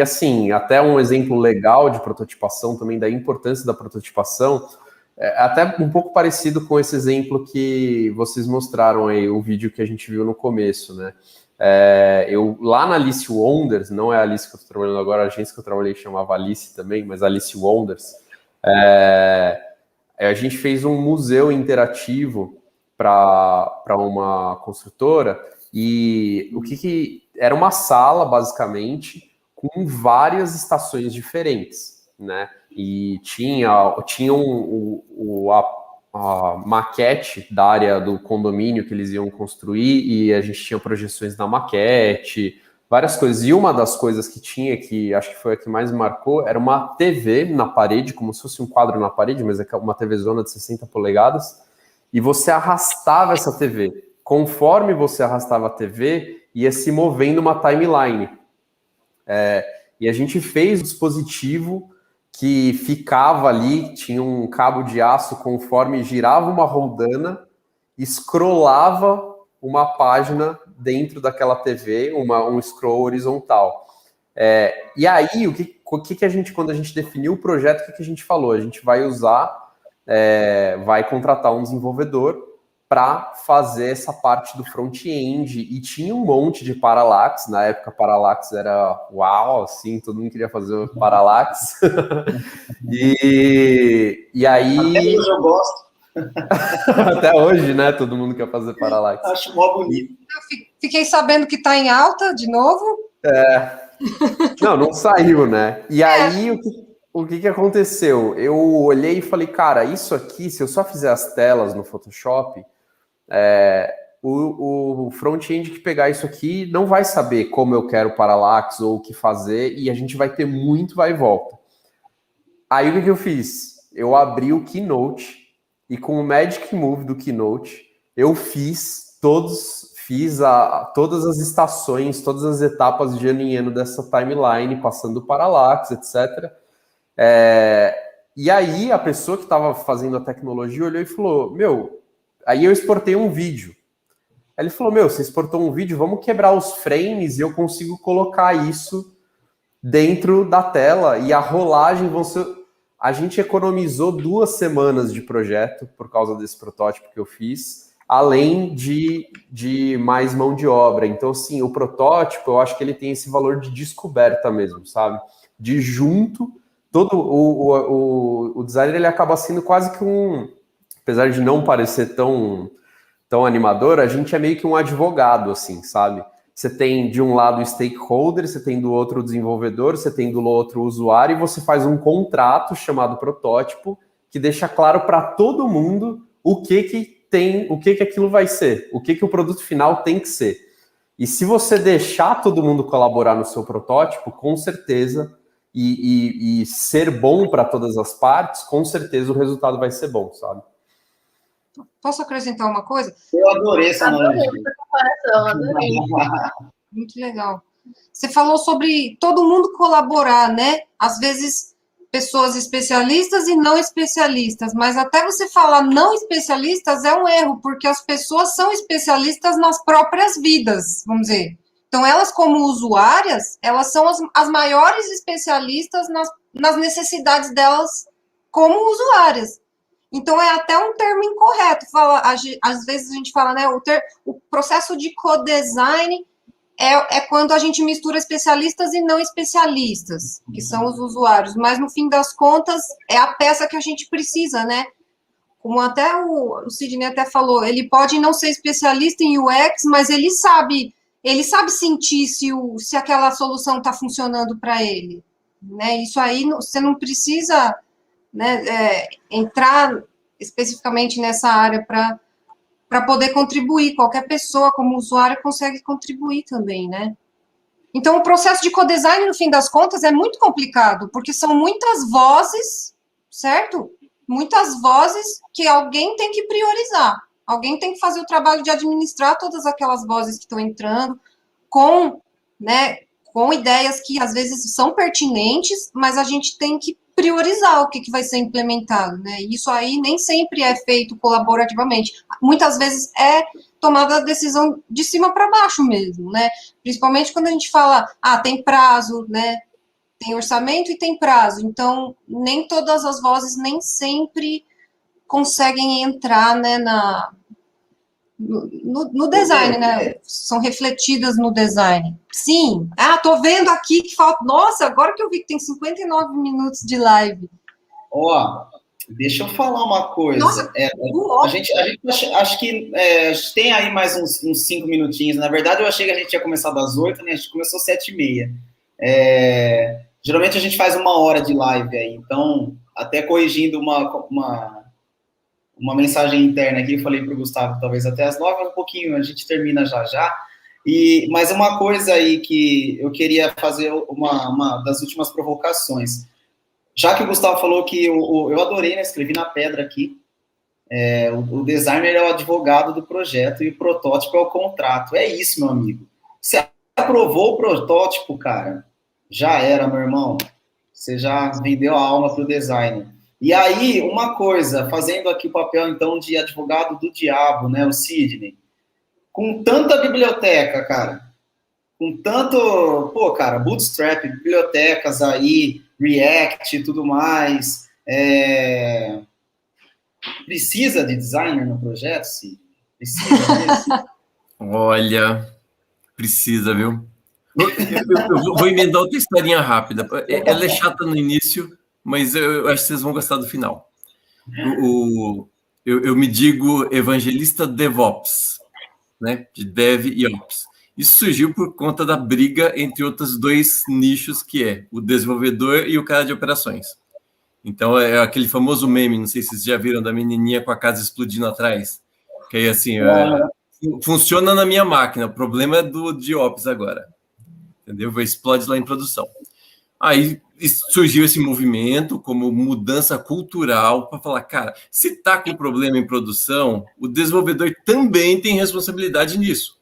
assim, até um exemplo legal de prototipação também, da importância da prototipação, até um pouco parecido com esse exemplo que vocês mostraram aí, o vídeo que a gente viu no começo, né? Eu lá na Alice Wonders, não é a Alice que eu estou trabalhando agora, a agência que eu trabalhei chamava Alice também, mas Alice Wonders, a gente fez um museu interativo para uma construtora e o que era uma sala, basicamente, com várias estações diferentes, né? E tinha a maquete da área do condomínio que eles iam construir e a gente tinha projeções da maquete, várias coisas. E uma das coisas que tinha, que acho que foi a que mais me marcou, era uma TV na parede, como se fosse um quadro na parede, mas é uma TVzona de 60 polegadas, e você arrastava essa TV. Conforme você arrastava a TV, ia se movendo uma timeline. E a gente fez um dispositivo que ficava ali, tinha um cabo de aço, conforme girava uma roldana, scrollava uma página dentro daquela TV, um scroll horizontal. E aí, o que a gente, quando a gente definiu o projeto, o que a gente falou? A gente vai vai contratar um desenvolvedor para fazer essa parte do front-end, e tinha um monte de Parallax. Na época Parallax era uau, assim, todo mundo queria fazer o Parallax. e aí... Até hoje eu gosto. Até hoje, né, todo mundo quer fazer Parallax. Acho mó bonito. Fiquei sabendo que está em alta de novo. Não saiu, né? E aí, o que aconteceu? Eu olhei e falei, cara, isso aqui, se eu só fizer as telas no Photoshop, o front-end que pegar isso aqui não vai saber como eu quero Parallax ou o que fazer, e a gente vai ter muito vai e volta. Aí, o que eu fiz? Eu abri o Keynote, e com o Magic Move do Keynote, eu fiz todas as estações, todas as etapas de ano em ano dessa timeline, passando o Parallax, etc. E aí a pessoa que estava fazendo a tecnologia olhou e falou, aí eu exportei um vídeo. Aí ele falou, você exportou um vídeo, vamos quebrar os frames e eu consigo colocar isso dentro da tela, e a rolagem vão ser... A gente economizou 2 semanas de projeto por causa desse protótipo que eu fiz, além de mais mão de obra. Então, assim, o protótipo, eu acho que ele tem esse valor de descoberta mesmo, sabe? De junto, todo o designer, ele acaba sendo quase que apesar de não parecer tão animador, a gente é meio que um advogado, assim, sabe? Você tem de um lado o stakeholder, você tem do outro o desenvolvedor, você tem do outro o usuário, e você faz um contrato chamado protótipo que deixa claro para todo mundo o que aquilo vai ser, o que o produto final tem que ser. E se você deixar todo mundo colaborar no seu protótipo, com certeza, e ser bom para todas as partes, com certeza o resultado vai ser bom, sabe? Posso acrescentar uma coisa? Eu adorei essa analogia. Adorei. Muito legal. Você falou sobre todo mundo colaborar, né? Às vezes, pessoas especialistas e não especialistas, mas até você falar não especialistas é um erro, porque as pessoas são especialistas nas próprias vidas, vamos dizer. Então, elas, como usuárias, elas são as maiores especialistas nas necessidades delas como usuárias. Então, é até um termo incorreto. Às vezes a gente fala, né, o processo de co-design é quando a gente mistura especialistas e não especialistas, que são os usuários. Mas, no fim das contas, é a peça que a gente precisa, né? Como até o Sidney até falou, ele pode não ser especialista em UX, mas ele sabe sentir se aquela solução está funcionando para ele. Né? Isso aí, você não precisa... Né, entrar especificamente nessa área para poder contribuir. Qualquer pessoa, como usuário, consegue contribuir também, né? Então, o processo de co-design, no fim das contas, é muito complicado, porque são muitas vozes, certo? Muitas vozes que alguém tem que priorizar. Alguém tem que fazer o trabalho de administrar todas aquelas vozes que estão entrando com ideias que, às vezes, são pertinentes, mas a gente tem que priorizar o que vai ser implementado, né? Isso aí nem sempre é feito colaborativamente. Muitas vezes é tomada a decisão de cima para baixo mesmo, né? Principalmente quando a gente fala, tem prazo, né? Tem orçamento e tem prazo. Então, nem todas as vozes nem sempre conseguem entrar, né, no design, né? São refletidas no design. Sim. Tô vendo aqui que falta... Nossa, agora que eu vi que tem 59 minutos de live. Deixa eu falar uma coisa. Nossa, a gente acho que a gente tem aí mais uns 5 minutinhos. Na verdade, eu achei que a gente ia começar das 8, né? A gente começou 7h30. Geralmente a gente faz 1 hora de live aí. Então, até corrigindo uma mensagem interna aqui, eu falei para o Gustavo, talvez até as 9, um pouquinho, a gente termina já. Mas uma coisa aí que eu queria fazer uma das últimas provocações. Já que o Gustavo falou que eu adorei, né? Escrevi na pedra aqui. O designer é o advogado do projeto e o protótipo é o contrato. É isso, meu amigo. Você aprovou o protótipo, cara, já era, meu irmão. Você já vendeu a alma para o designer. E aí, uma coisa, fazendo aqui o papel, então, de advogado do diabo, né, o Sidney, com tanta biblioteca, cara, com tanto, Bootstrap, bibliotecas aí, React e tudo mais, precisa de designer no projeto, sim? Precisa. Olha, precisa, viu? Eu vou emendar outra historinha rápida. Ela é chata no início, mas eu acho que vocês vão gostar do final. Eu me digo evangelista DevOps, né? De Dev e Ops. Isso surgiu por conta da briga entre outros dois nichos, que é o desenvolvedor e o cara de operações. Então, é aquele famoso meme, não sei se vocês já viram, da menininha com a casa explodindo atrás. Que aí, assim, funciona na minha máquina, o problema é de Ops agora. Entendeu? Explode lá em produção. Aí surgiu esse movimento como mudança cultural para falar, cara, se está com problema em produção, o desenvolvedor também tem responsabilidade nisso.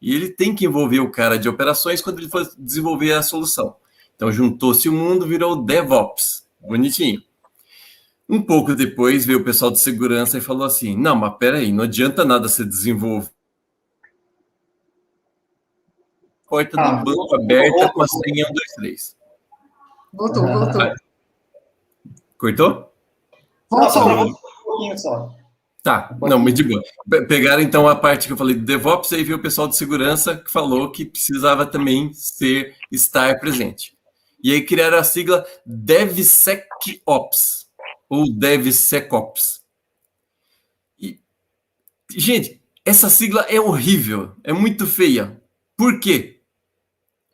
E ele tem que envolver o cara de operações quando ele for desenvolver a solução. Então, juntou-se o mundo, virou DevOps. Bonitinho. Um pouco depois, veio o pessoal de segurança e falou assim, não, mas peraí, não adianta nada você desenvolver porta do banco aberta com a senha 1, 2, 3. Voltou. Cortou? Não, só para um pouquinho só. Tá, não, mas de boa. Pegaram então a parte que eu falei do DevOps, aí veio o pessoal de segurança que falou que precisava também estar presente. E aí criaram a sigla DevSecOps, ou DevSecOps. E, gente, essa sigla é horrível, é muito feia. Por quê?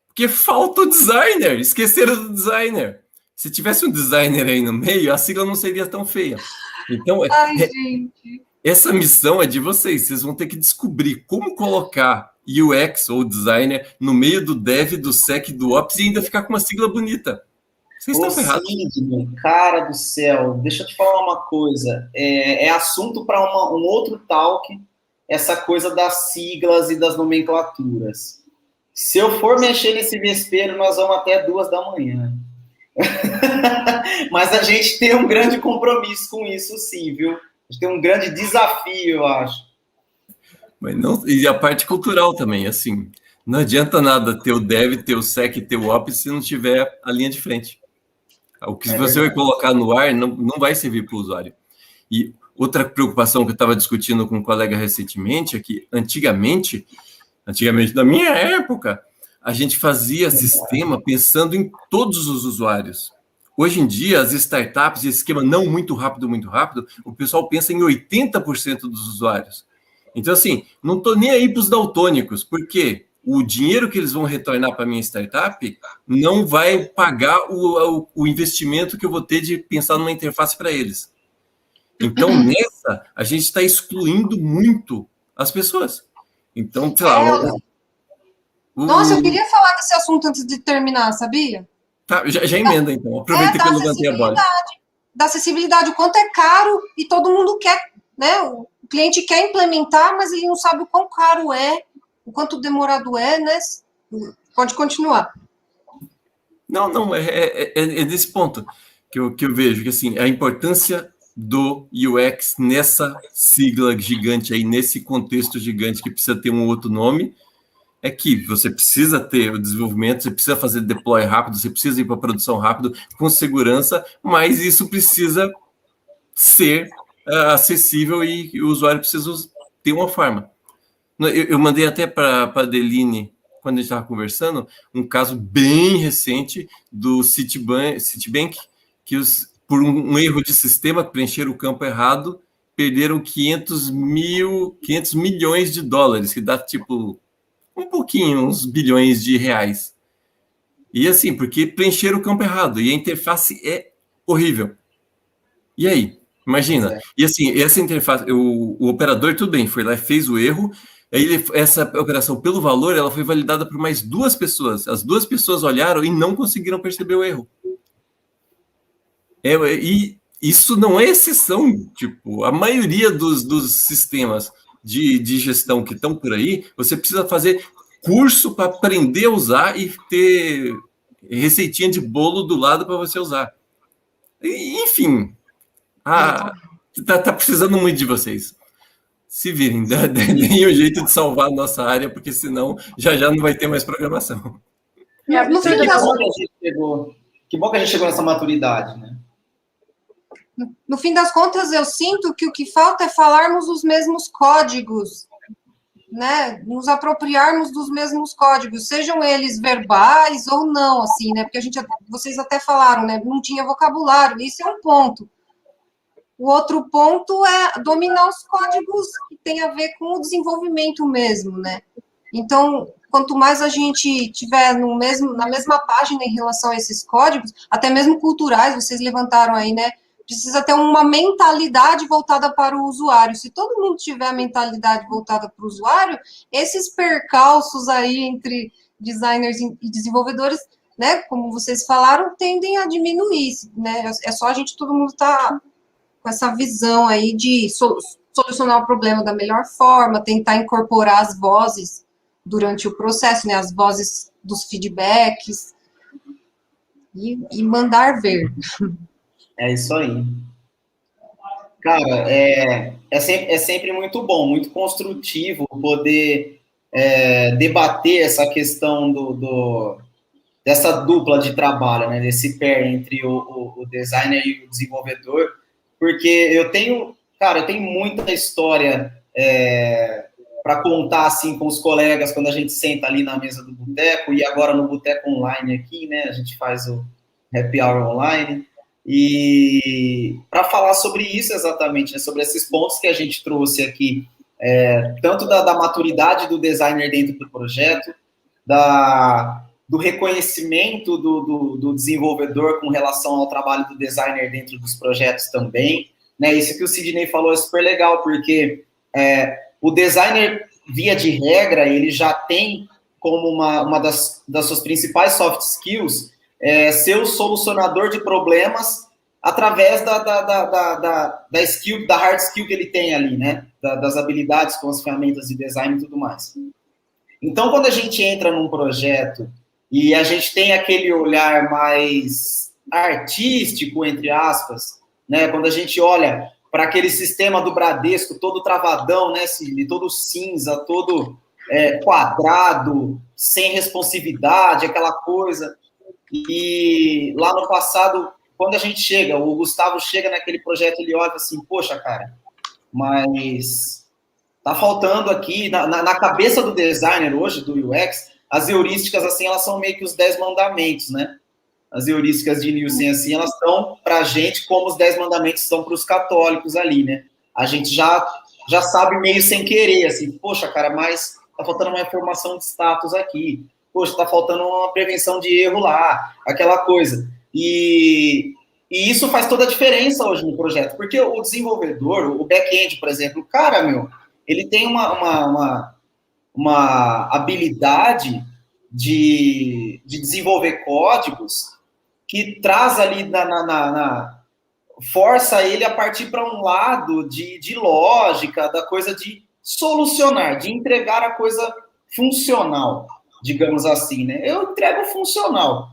Porque falta o designer, esqueceram do designer. Se tivesse um designer aí no meio, a sigla não seria tão feia. Então, gente. Essa missão é de vocês vão ter que descobrir como colocar UX ou designer no meio do Dev, do Sec, do Ops e ainda ficar com uma sigla bonita. Vocês estão ferrados. Cara do céu, deixa eu te falar uma coisa. É assunto para um outro talk, essa coisa das siglas e das nomenclaturas. Se eu for mexer nesse vespeiro, nós vamos até 2 da manhã. Mas a gente tem um grande compromisso com isso, sim, viu? A gente tem um grande desafio, eu acho. Mas não, e a parte cultural também, assim. Não adianta nada ter o Dev, ter o Sec, ter o Ops se não tiver a linha de frente. O que você vai colocar no ar não vai servir para o usuário. E outra preocupação que eu estava discutindo com um colega recentemente é que antigamente, na minha época, a gente fazia sistema pensando em todos os usuários. Hoje em dia, as startups, esse esquema não muito rápido, o pessoal pensa em 80% dos usuários. Então, assim, não estou nem aí para os daltônicos, porque o dinheiro que eles vão retornar para a minha startup não vai pagar o investimento que eu vou ter de pensar numa interface para eles. Então, nessa, a gente está excluindo muito as pessoas. Então, sei lá... Nossa, eu queria falar desse assunto antes de terminar, sabia? Tá, já emenda, então. Aproveita que eu levantei a bola. Da acessibilidade, o quanto é caro e todo mundo quer, né? O cliente quer implementar, mas ele não sabe o quão caro é, o quanto demorado é, né? Pode continuar. Não, é nesse ponto que eu vejo, que assim, a importância do UX nessa sigla gigante aí, nesse contexto gigante que precisa ter um outro nome, é que você precisa ter o desenvolvimento, você precisa fazer deploy rápido, você precisa ir para a produção rápido, com segurança, mas isso precisa ser acessível e o usuário precisa ter uma forma. Eu mandei até para a Adeline, quando a gente estava conversando, um caso bem recente do Citibank, que por um erro de sistema, preencheram o campo errado, perderam 500 milhões de dólares, que dá tipo... um pouquinho, uns bilhões de reais. E assim, porque preencheram o campo errado, e a interface é horrível. E aí? Imagina. E assim, essa interface, o operador, tudo bem, foi lá e fez o erro, aí essa operação, pelo valor, ela foi validada por mais 2 pessoas. As 2 pessoas olharam e não conseguiram perceber o erro. E isso não é exceção. Tipo, a maioria dos sistemas de gestão que estão por aí, você precisa fazer curso para aprender a usar e ter receitinha de bolo do lado para você usar. Enfim, tá precisando muito de vocês. Se virem, deem um jeito de salvar a nossa área, porque senão já não vai ter mais programação. Que bom que a gente chegou nessa maturidade, né? No fim das contas, eu sinto que o que falta é falarmos os mesmos códigos, né? Nos apropriarmos dos mesmos códigos, sejam eles verbais ou não, assim, né? Porque vocês até falaram, né? Não tinha vocabulário, isso é um ponto. O outro ponto é dominar os códigos que tem a ver com o desenvolvimento mesmo, né? Então, quanto mais a gente tiver na mesma página em relação a esses códigos, até mesmo culturais, vocês levantaram aí, né? Precisa ter uma mentalidade voltada para o usuário. Se todo mundo tiver a mentalidade voltada para o usuário, esses percalços aí entre designers e desenvolvedores, né, como vocês falaram, tendem a diminuir, né? É só todo mundo tá com essa visão aí de solucionar o problema da melhor forma, tentar incorporar as vozes durante o processo, né, as vozes dos feedbacks e mandar ver. É isso aí. Cara, é sempre muito bom, muito construtivo poder debater essa questão dessa dupla de trabalho, né? Desse pair entre o designer e o desenvolvedor, porque eu tenho muita história para contar assim com os colegas quando a gente senta ali na mesa do boteco, e agora no boteco online aqui, né? A gente faz o happy hour online. E para falar sobre isso exatamente, né, sobre esses pontos que a gente trouxe aqui, tanto da maturidade do designer dentro do projeto, do reconhecimento do desenvolvedor com relação ao trabalho do designer dentro dos projetos também, né? Isso que o Sidney falou é super legal, porque o designer, via de regra, ele já tem como uma das suas principais soft skills ser o solucionador de problemas através da skill, da hard skill que ele tem ali, né? Das habilidades com as ferramentas de design e tudo mais. Então, quando a gente entra num projeto e a gente tem aquele olhar mais artístico, entre aspas, né? Quando a gente olha para aquele sistema do Bradesco todo travadão, né? Todo cinza, todo quadrado, sem responsividade, aquela coisa. E lá no passado, quando a gente chega, o Gustavo chega naquele projeto, ele olha assim, poxa, cara, mas tá faltando aqui, na cabeça do designer hoje, do UX, as heurísticas, assim, elas são meio que os 10 mandamentos, né? As heurísticas de Nielsen, assim, elas estão pra gente como os 10 mandamentos estão para os católicos ali, né? A gente já sabe meio sem querer, assim, poxa, cara, mas tá faltando uma informação de status aqui. Poxa, está faltando uma prevenção de erro lá, aquela coisa. E isso faz toda a diferença hoje no projeto, porque o desenvolvedor, o back-end, por exemplo, cara, ele tem uma habilidade de desenvolver códigos que traz ali força ele a partir para um lado de lógica, da coisa de solucionar, de entregar a coisa funcional, digamos assim, né? Eu entrego funcional.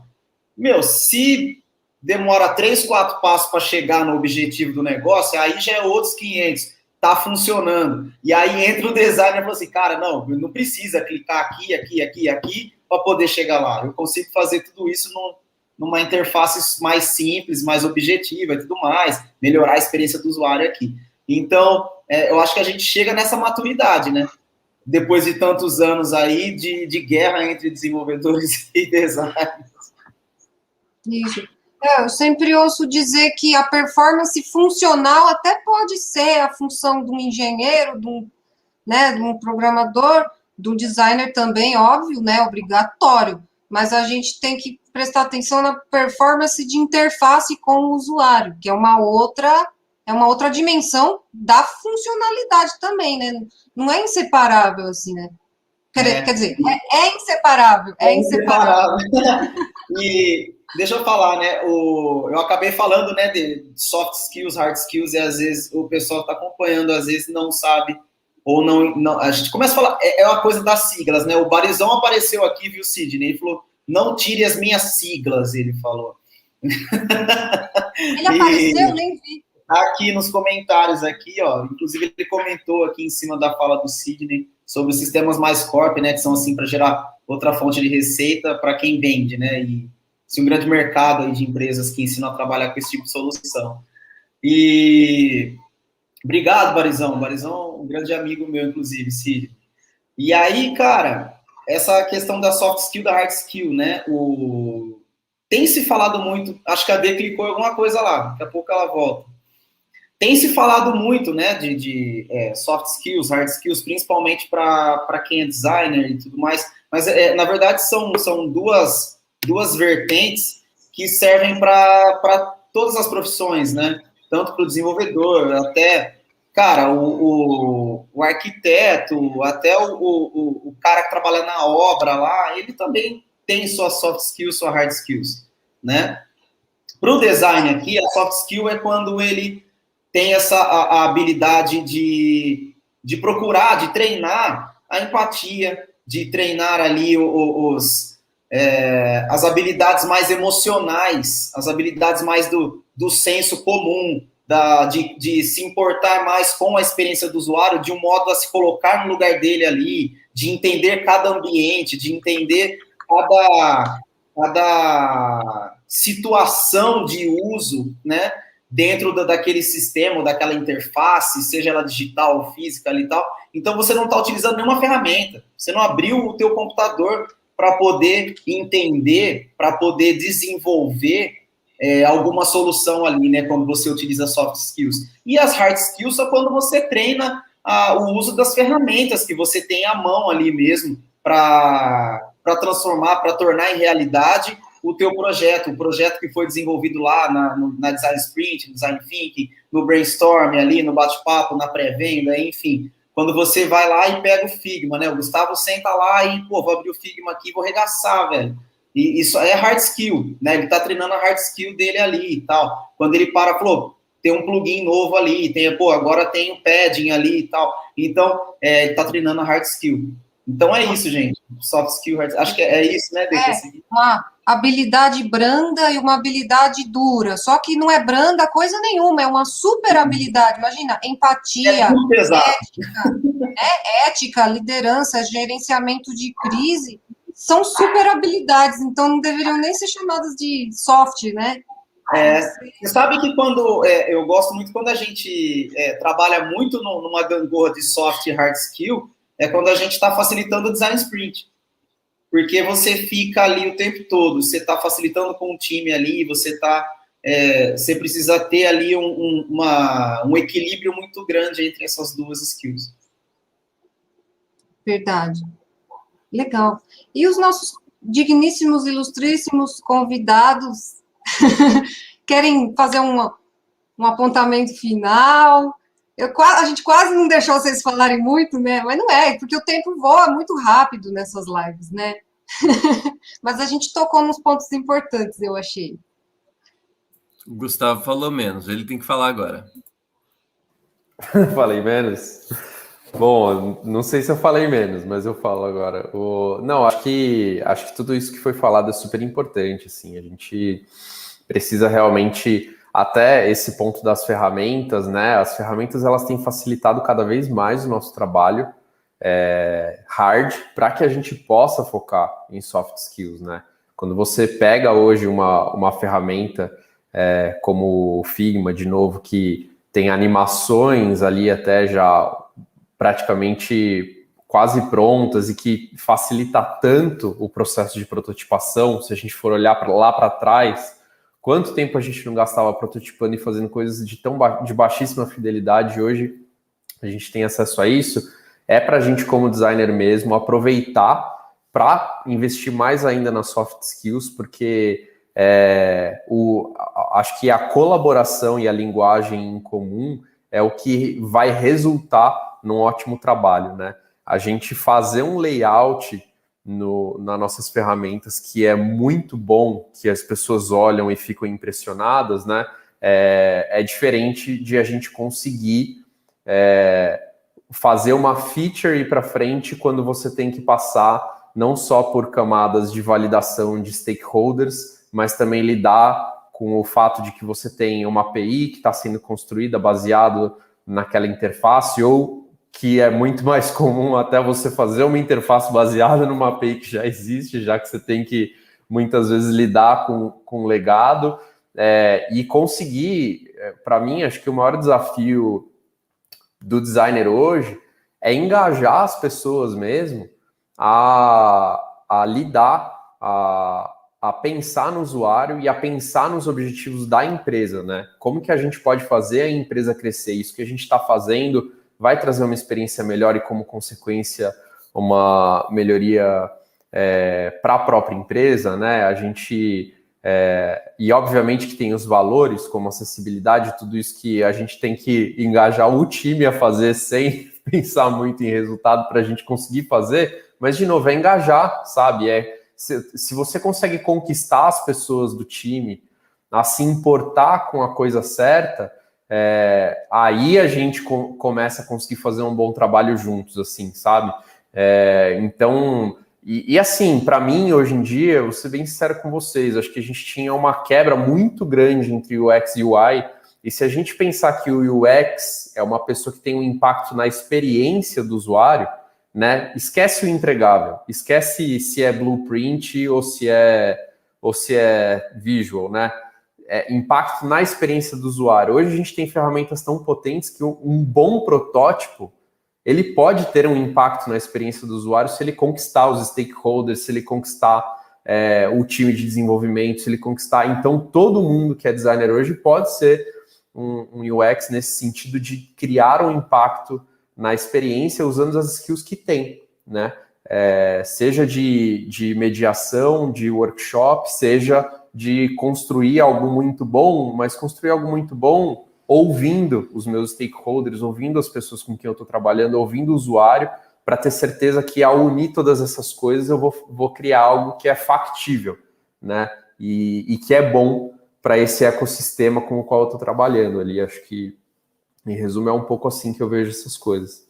Se demora 3, 4 passos para chegar no objetivo do negócio, aí já é outros 500. Tá funcionando. E aí entra o designer e fala assim, cara, não precisa clicar aqui para poder chegar lá. Eu consigo fazer tudo isso numa interface mais simples, mais objetiva e tudo mais, melhorar a experiência do usuário aqui. Então, eu acho que a gente chega nessa maturidade, né? Depois de tantos anos aí de guerra entre desenvolvedores e designers. Isso. Eu sempre ouço dizer que a performance funcional até pode ser a função de um engenheiro, de um programador, de um designer também, óbvio, né, obrigatório, mas a gente tem que prestar atenção na performance de interface com o usuário, que é uma outra dimensão da funcionalidade também, né? Não é inseparável, assim, né? Quer dizer, é inseparável. É inseparável. E deixa eu falar, né? Eu acabei falando, né, de soft skills, hard skills, e às vezes o pessoal está acompanhando, às vezes não sabe, ou não. A gente começa a falar, é uma coisa das siglas, né? O Barizão apareceu aqui, viu, Sidney? Ele falou, não tire as minhas siglas, ele falou. Ele apareceu, nem vi. Aqui nos comentários, aqui, ó, inclusive ele comentou aqui em cima da fala do Sidney sobre os sistemas mais corp, né, que são assim para gerar outra fonte de receita para quem vende, né, e um grande mercado aí de empresas que ensinam a trabalhar com esse tipo de solução. E obrigado, Barizão. Barizão, um grande amigo meu, inclusive, Círio. E aí, cara, essa questão da soft skill, da hard skill, né? Tem se falado muito, acho que a D clicou em alguma coisa lá, daqui a pouco ela volta. Tem se falado muito, né, de soft skills, hard skills, principalmente para quem é designer e tudo mais, mas na verdade são duas vertentes que servem para todas as profissões, né? Tanto para o desenvolvedor, até, cara, o arquiteto, até o cara que trabalha na obra lá, ele também tem suas soft skills, suas hard skills, né? Para o design aqui, a soft skill é quando ele tem a habilidade de procurar, de treinar a empatia, de treinar ali as habilidades mais emocionais, as habilidades mais do senso comum, de se importar mais com a experiência do usuário, de um modo a se colocar no lugar dele ali, de entender cada ambiente, de entender cada situação de uso, né, dentro daquele sistema, daquela interface, seja ela digital ou física ali e tal. Então, você não está utilizando nenhuma ferramenta. Você não abriu o teu computador para poder entender, para poder desenvolver alguma solução ali, né, quando você utiliza soft skills. E as hard skills são quando você treina o uso das ferramentas que você tem à mão ali mesmo para transformar, para tornar em realidade o teu projeto, o projeto que foi desenvolvido lá na Design Sprint, no Design Thinking, no Brainstorm ali, no bate-papo, na pré-venda, enfim. Quando você vai lá e pega o Figma, né? O Gustavo senta lá e, pô, vou abrir o Figma aqui, vou regaçar, velho. E isso é hard skill, né? Ele tá treinando a hard skill dele ali e tal. Quando ele falou, tem um plugin novo ali, agora tem um padding ali e tal. Então, ele tá treinando a hard skill. Então é isso, gente. Soft skill, hard skill. Acho que é isso, né, Dê? Uma habilidade branda e uma habilidade dura. Só que não é branda coisa nenhuma, é uma super habilidade. Imagina, empatia, ética, liderança, gerenciamento de crise, são super habilidades, então não deveriam nem ser chamadas de soft, né? Você sabe que quando eu gosto muito quando a gente trabalha muito numa gangorra de soft e hard skill, é quando a gente está facilitando o design sprint. Porque você fica ali o tempo todo, você está facilitando com o time ali, você precisa ter ali um equilíbrio muito grande entre essas duas skills. Verdade. Legal. E os nossos digníssimos, ilustríssimos convidados querem fazer um apontamento final? A gente quase não deixou vocês falarem muito, né? Mas não é, porque o tempo voa muito rápido nessas lives, né? Mas a gente tocou nos pontos importantes, eu achei. O Gustavo falou menos, ele tem que falar agora. Falei menos? Bom, não sei se eu falei menos, mas eu falo agora. Não, acho que tudo isso que foi falado é super importante, assim, a gente precisa realmente, até esse ponto das ferramentas, né, as ferramentas elas têm facilitado cada vez mais o nosso trabalho hard, para que a gente possa focar em soft skills, né. Quando você pega hoje uma ferramenta como o Figma, de novo, que tem animações ali até já praticamente quase prontas e que facilita tanto o processo de prototipação, se a gente for olhar lá para trás, quanto tempo a gente não gastava prototipando e fazendo coisas de baixíssima fidelidade, hoje a gente tem acesso a isso, para a gente como designer mesmo aproveitar para investir mais ainda nas soft skills, porque acho que a colaboração e a linguagem em comum é o que vai resultar num ótimo trabalho, né? A gente fazer um layout nas nossas ferramentas que é muito bom, que as pessoas olham e ficam impressionadas, né? É diferente de a gente conseguir fazer uma feature ir para frente quando você tem que passar não só por camadas de validação de stakeholders, mas também lidar com o fato de que você tem uma API que está sendo construída baseado naquela interface, ou que é muito mais comum até você fazer uma interface baseada numa API que já existe, já que você tem que, muitas vezes, lidar com legado e conseguir para mim, acho que o maior desafio do designer hoje é engajar as pessoas mesmo a lidar, a pensar no usuário e a pensar nos objetivos da empresa, né? Como que a gente pode fazer a empresa crescer? Isso que a gente está fazendo vai trazer uma experiência melhor e, como consequência, uma melhoria para a própria empresa, né? A gente... e obviamente que tem os valores, como acessibilidade, tudo isso que a gente tem que engajar o time a fazer sem pensar muito em resultado para a gente conseguir fazer, mas de novo, é engajar, sabe? Se você consegue conquistar as pessoas do time a se importar com a coisa certa, aí a gente começa a conseguir fazer um bom trabalho juntos, assim, sabe? Então... E assim, para mim, hoje em dia, eu vou ser bem sincero com vocês, acho que a gente tinha uma quebra muito grande entre o UX e o UI, e se a gente pensar que o UX é uma pessoa que tem um impacto na experiência do usuário, né, esquece o entregável, esquece se é blueprint ou se é visual, né, impacto na experiência do usuário. Hoje a gente tem ferramentas tão potentes que um bom protótipo ele pode ter um impacto na experiência do usuário se ele conquistar os stakeholders, se ele conquistar o time de desenvolvimento, se ele conquistar... Então, todo mundo que é designer hoje pode ser um UX nesse sentido de criar um impacto na experiência usando as skills que tem, né? Seja de mediação, de workshop, seja de construir algo muito bom, mas construir algo muito bom ouvindo os meus stakeholders, ouvindo as pessoas com quem eu estou trabalhando, ouvindo o usuário, para ter certeza que ao unir todas essas coisas eu vou criar algo que é factível, né? E que é bom para esse ecossistema com o qual eu estou trabalhando ali. Acho que, em resumo, é um pouco assim que eu vejo essas coisas.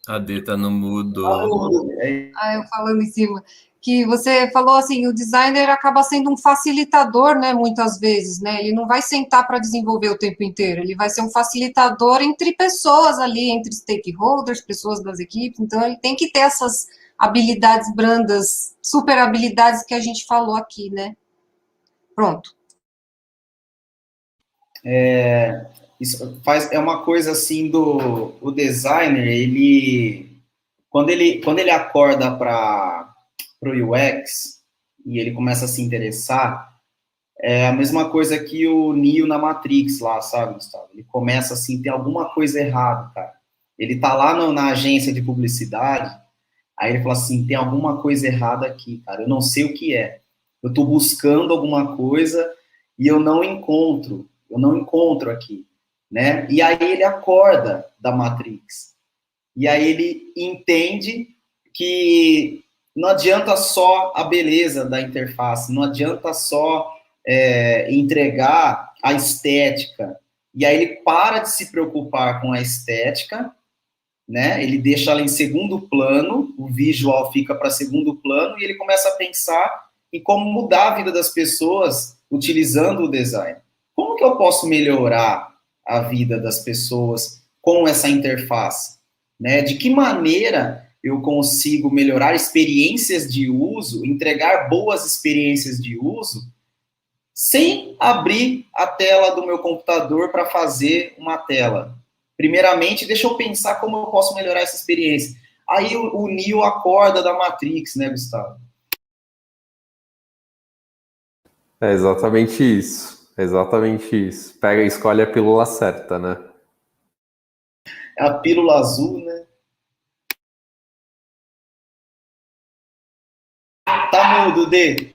A D tá no mudo. Eu falando em cima. Que você falou assim, o designer acaba sendo um facilitador, né, muitas vezes, né, ele não vai sentar para desenvolver o tempo inteiro, ele vai ser um facilitador entre pessoas ali, entre stakeholders, pessoas das equipes, então ele tem que ter essas habilidades brandas, super habilidades que a gente falou aqui, né. Pronto. Isso é uma coisa assim o designer, quando ele acorda para o UX e ele começa a se interessar, é a mesma coisa que o Neo na Matrix lá, sabe, Gustavo? Ele começa assim, tem alguma coisa errada, cara. Ele tá lá na agência de publicidade, aí ele fala assim, tem alguma coisa errada aqui, cara, eu não sei o que é. Eu tô buscando alguma coisa e eu não encontro aqui, né? E aí ele acorda da Matrix. E aí ele entende que não adianta só a beleza da interface, não adianta só entregar a estética. E aí ele para de se preocupar com a estética, né? Ele deixa ela em segundo plano, o visual fica para segundo plano, e ele começa a pensar em como mudar a vida das pessoas utilizando o design. Como que eu posso melhorar a vida das pessoas com essa interface? Né? De que maneira eu consigo melhorar experiências de uso, entregar boas experiências de uso, sem abrir a tela do meu computador para fazer uma tela? Primeiramente, deixa eu pensar como eu posso melhorar essa experiência. Aí o Neo acorda da Matrix, né, Gustavo? É exatamente isso. Exatamente isso. Pega e escolhe a pílula certa, né? É a pílula azul, né? Tá mudo, D.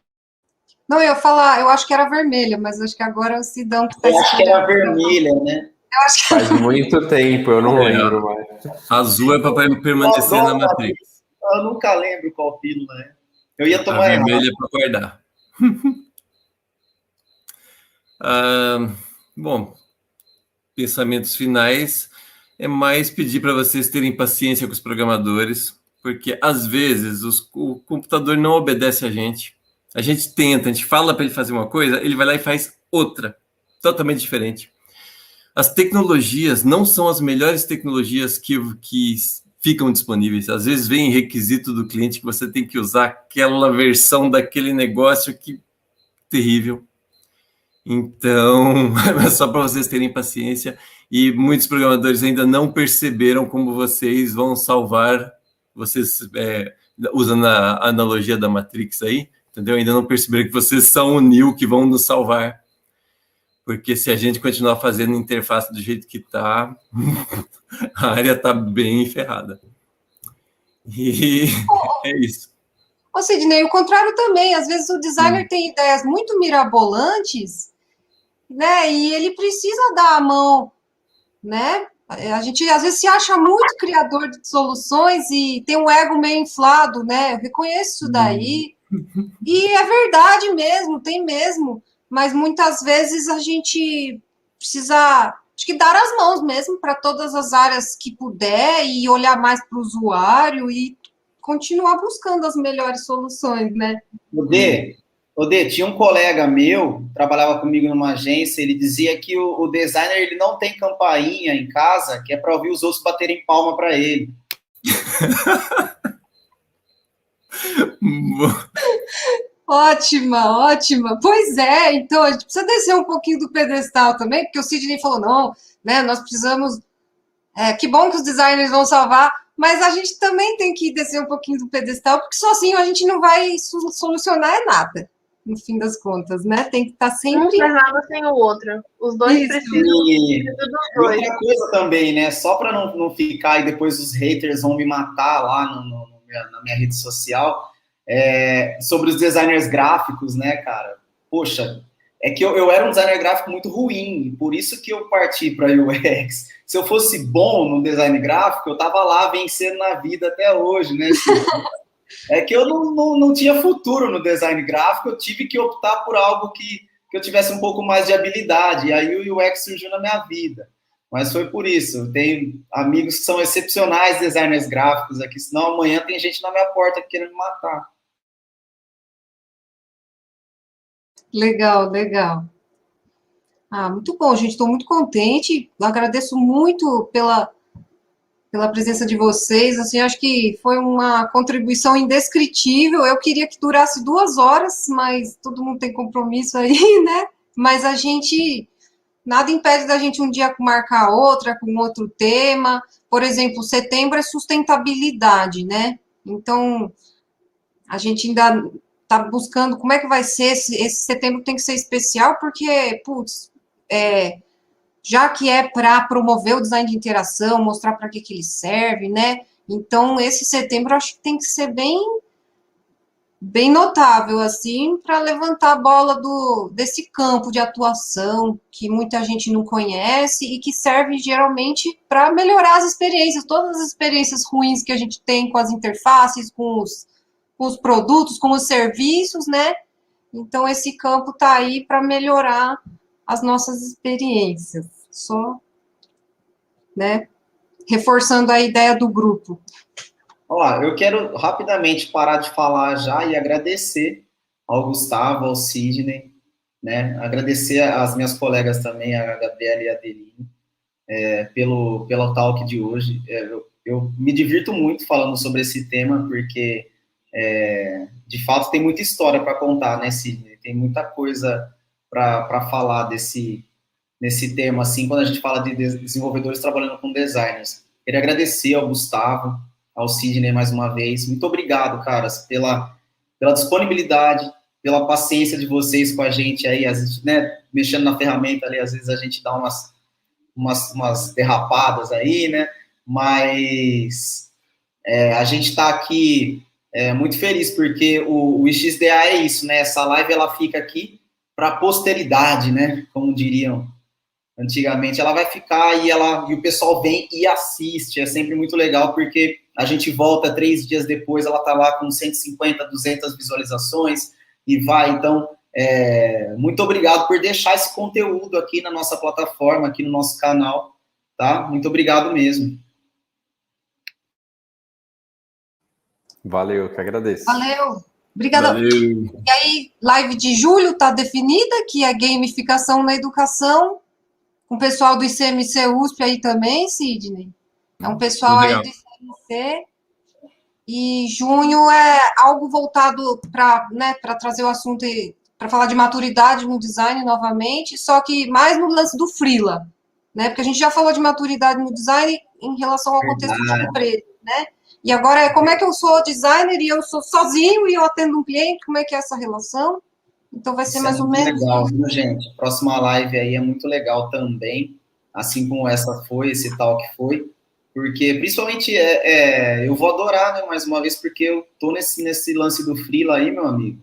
Não, eu ia falar, eu acho que era vermelha, mas acho que agora é o Sidão que está Eu acho que era vermelha, né? Eu acho que... Faz muito tempo, eu não lembro mais. Azul é para permanecer na Matrix. Eu nunca lembro qual pílula é. Eu ia tomar a vermelha é para guardar. Bom, pensamentos finais é mais pedir para vocês terem paciência com os programadores, porque às vezes o computador não obedece a gente. A gente tenta, a gente fala para ele fazer uma coisa, ele vai lá e faz outra, totalmente diferente. As tecnologias não são as melhores tecnologias que ficam disponíveis. Às vezes vem requisito do cliente que você tem que usar aquela versão daquele negócio que terrível. Então, é só para vocês terem paciência. E muitos programadores ainda não perceberam como vocês vão salvar, vocês usando a analogia da Matrix aí, entendeu? Ainda não perceberam que vocês são o Neo que vão nos salvar. Porque se a gente continuar fazendo interface do jeito que está, a área está bem ferrada. E é isso. Ô, Sidney, o contrário também. Às vezes o designer tem ideias muito mirabolantes, né? E ele precisa dar a mão, né? A gente às vezes se acha muito criador de soluções e tem um ego meio inflado, né? Eu reconheço isso daí. E é verdade mesmo, tem mesmo. Mas muitas vezes a gente precisa, acho que dar as mãos mesmo para todas as áreas que puder e olhar mais para o usuário e continuar buscando as melhores soluções, né? Odê, tinha um colega meu, trabalhava comigo numa agência, ele dizia que o designer ele não tem campainha em casa, que é para ouvir os outros baterem palma para ele. Ótima, ótima. Pois é, então a gente precisa descer um pouquinho do pedestal também, porque o Sidney falou, não, né, nós precisamos, que bom que os designers vão salvar, mas a gente também tem que descer um pouquinho do pedestal, porque sozinho a gente não vai solucionar nada, no fim das contas, né? Tem que estar sempre... Um faz nada sem o outro. Os dois precisam dos dois. Outra coisa também, né? Só para não ficar e depois os haters vão me matar lá na minha rede social, sobre os designers gráficos, né, cara? Poxa, é que eu era um designer gráfico muito ruim, por isso que eu parti para UX. Se eu fosse bom no design gráfico, eu tava lá vencendo na vida até hoje, né? É que eu não tinha futuro no design gráfico, eu tive que optar por algo que eu tivesse um pouco mais de habilidade, e aí o UX surgiu na minha vida. Mas foi por isso, eu tenho amigos que são excepcionais designers gráficos aqui, senão amanhã tem gente na minha porta querendo me matar. Legal, legal. Ah, muito bom, gente, estou muito contente, eu agradeço muito pela presença de vocês, assim, acho que foi uma contribuição indescritível, eu queria que durasse 2 horas, mas todo mundo tem compromisso aí, né? Mas nada impede da gente um dia marcar outra, com outro tema, por exemplo, setembro é sustentabilidade, né? Então, a gente ainda está buscando como é que vai ser, esse setembro tem que ser especial, porque, putz, já que é para promover o design de interação, mostrar para que ele serve, né? Então, esse setembro eu acho que tem que ser bem notável, assim, para levantar a bola desse campo de atuação que muita gente não conhece e que serve geralmente para melhorar as experiências, todas as experiências ruins que a gente tem com as interfaces, com os produtos, com os serviços, né? Então, esse campo está aí para melhorar as nossas experiências, só, né, reforçando a ideia do grupo. Ó, eu quero rapidamente parar de falar já e agradecer ao Gustavo, ao Sidney, né, agradecer às minhas colegas também, a Gabriela e a Adeline, pelo talk de hoje. Eu me divirto muito falando sobre esse tema, porque, de fato, tem muita história para contar, né, Sidney? Tem muita coisa para falar nesse tema, assim, quando a gente fala de desenvolvedores trabalhando com designers. Queria agradecer ao Gustavo, ao Sidney mais uma vez. Muito obrigado, caras, pela disponibilidade, pela paciência de vocês com a gente aí, às vezes, né, mexendo na ferramenta ali, às vezes a gente dá umas derrapadas aí, né, mas a gente está aqui muito feliz, porque o XDA é isso, né, essa live ela fica aqui para a posteridade, né, como diriam antigamente, ela vai ficar e o pessoal vem e assiste, é sempre muito legal, porque a gente volta 3 dias depois, ela está lá com 150, 200 visualizações, e vai, então, muito obrigado por deixar esse conteúdo aqui na nossa plataforma, aqui no nosso canal, tá? Muito obrigado mesmo. Valeu, que agradeço. Valeu. Obrigada. Valeu. E aí, live de julho está definida, que é gamificação na educação, com o pessoal do ICMC USP aí também, Sidney. É um pessoal aí do conhecer. E junho é algo voltado para, né, para trazer o assunto para falar de maturidade no design novamente, só que mais no lance do freela, né? Porque a gente já falou de maturidade no design em relação ao contexto de empresa, né? E agora é como é que eu sou designer e eu sou sozinho e eu atendo um cliente, como é que é essa relação? Então vai ser mais ou menos. Legal, viu, gente? Próxima live aí é muito legal também, assim como essa foi, esse tal que foi, porque principalmente eu vou adorar, né, mais uma vez, porque eu tô nesse lance do freela aí, meu amigo.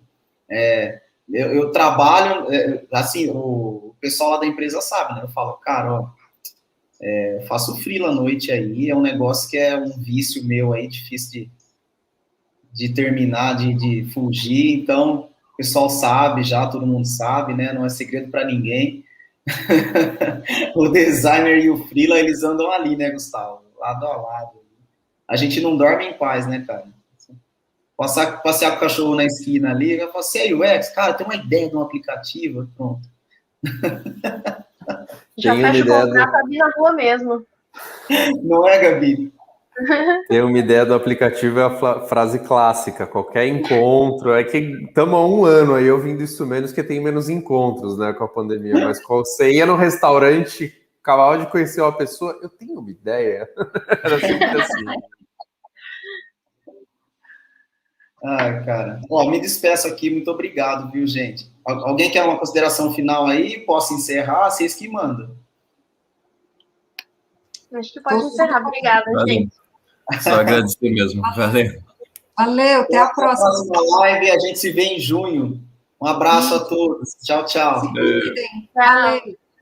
Eu trabalho, assim, o pessoal lá da empresa sabe, né? Eu falo, cara, ó, eu faço freela à noite aí, é um negócio que é um vício meu aí, difícil de terminar, de fugir, então o pessoal sabe já, todo mundo sabe, né? Não é segredo para ninguém. O designer e o freela, eles andam ali, né, Gustavo? Lado a lado. A gente não dorme em paz, né, cara? Passear com o cachorro na esquina ali, eu falo assim, aí, UX, cara, tem uma ideia de um aplicativo, pronto. Já fecha o contrato ali na rua mesmo. Não é, Gabi? Ter uma ideia do aplicativo é a frase clássica, qualquer encontro, é que estamos há 1 ano aí ouvindo isso menos, que tem menos encontros, né, com a pandemia, mas quando você ia no restaurante, acabava de conhecer uma pessoa, eu tenho uma ideia, era sempre assim. Ai, cara. Ó, me despeço aqui, muito obrigado, viu, gente? Alguém quer uma consideração final aí? Posso encerrar? Vocês que mandam. Acho que pode encerrar. Obrigada, gente. Só agradecer mesmo. Valeu. Valeu, até a próxima. Até a próxima live, a gente se vê em junho. Um abraço a todos. Tchau, tchau. Valeu.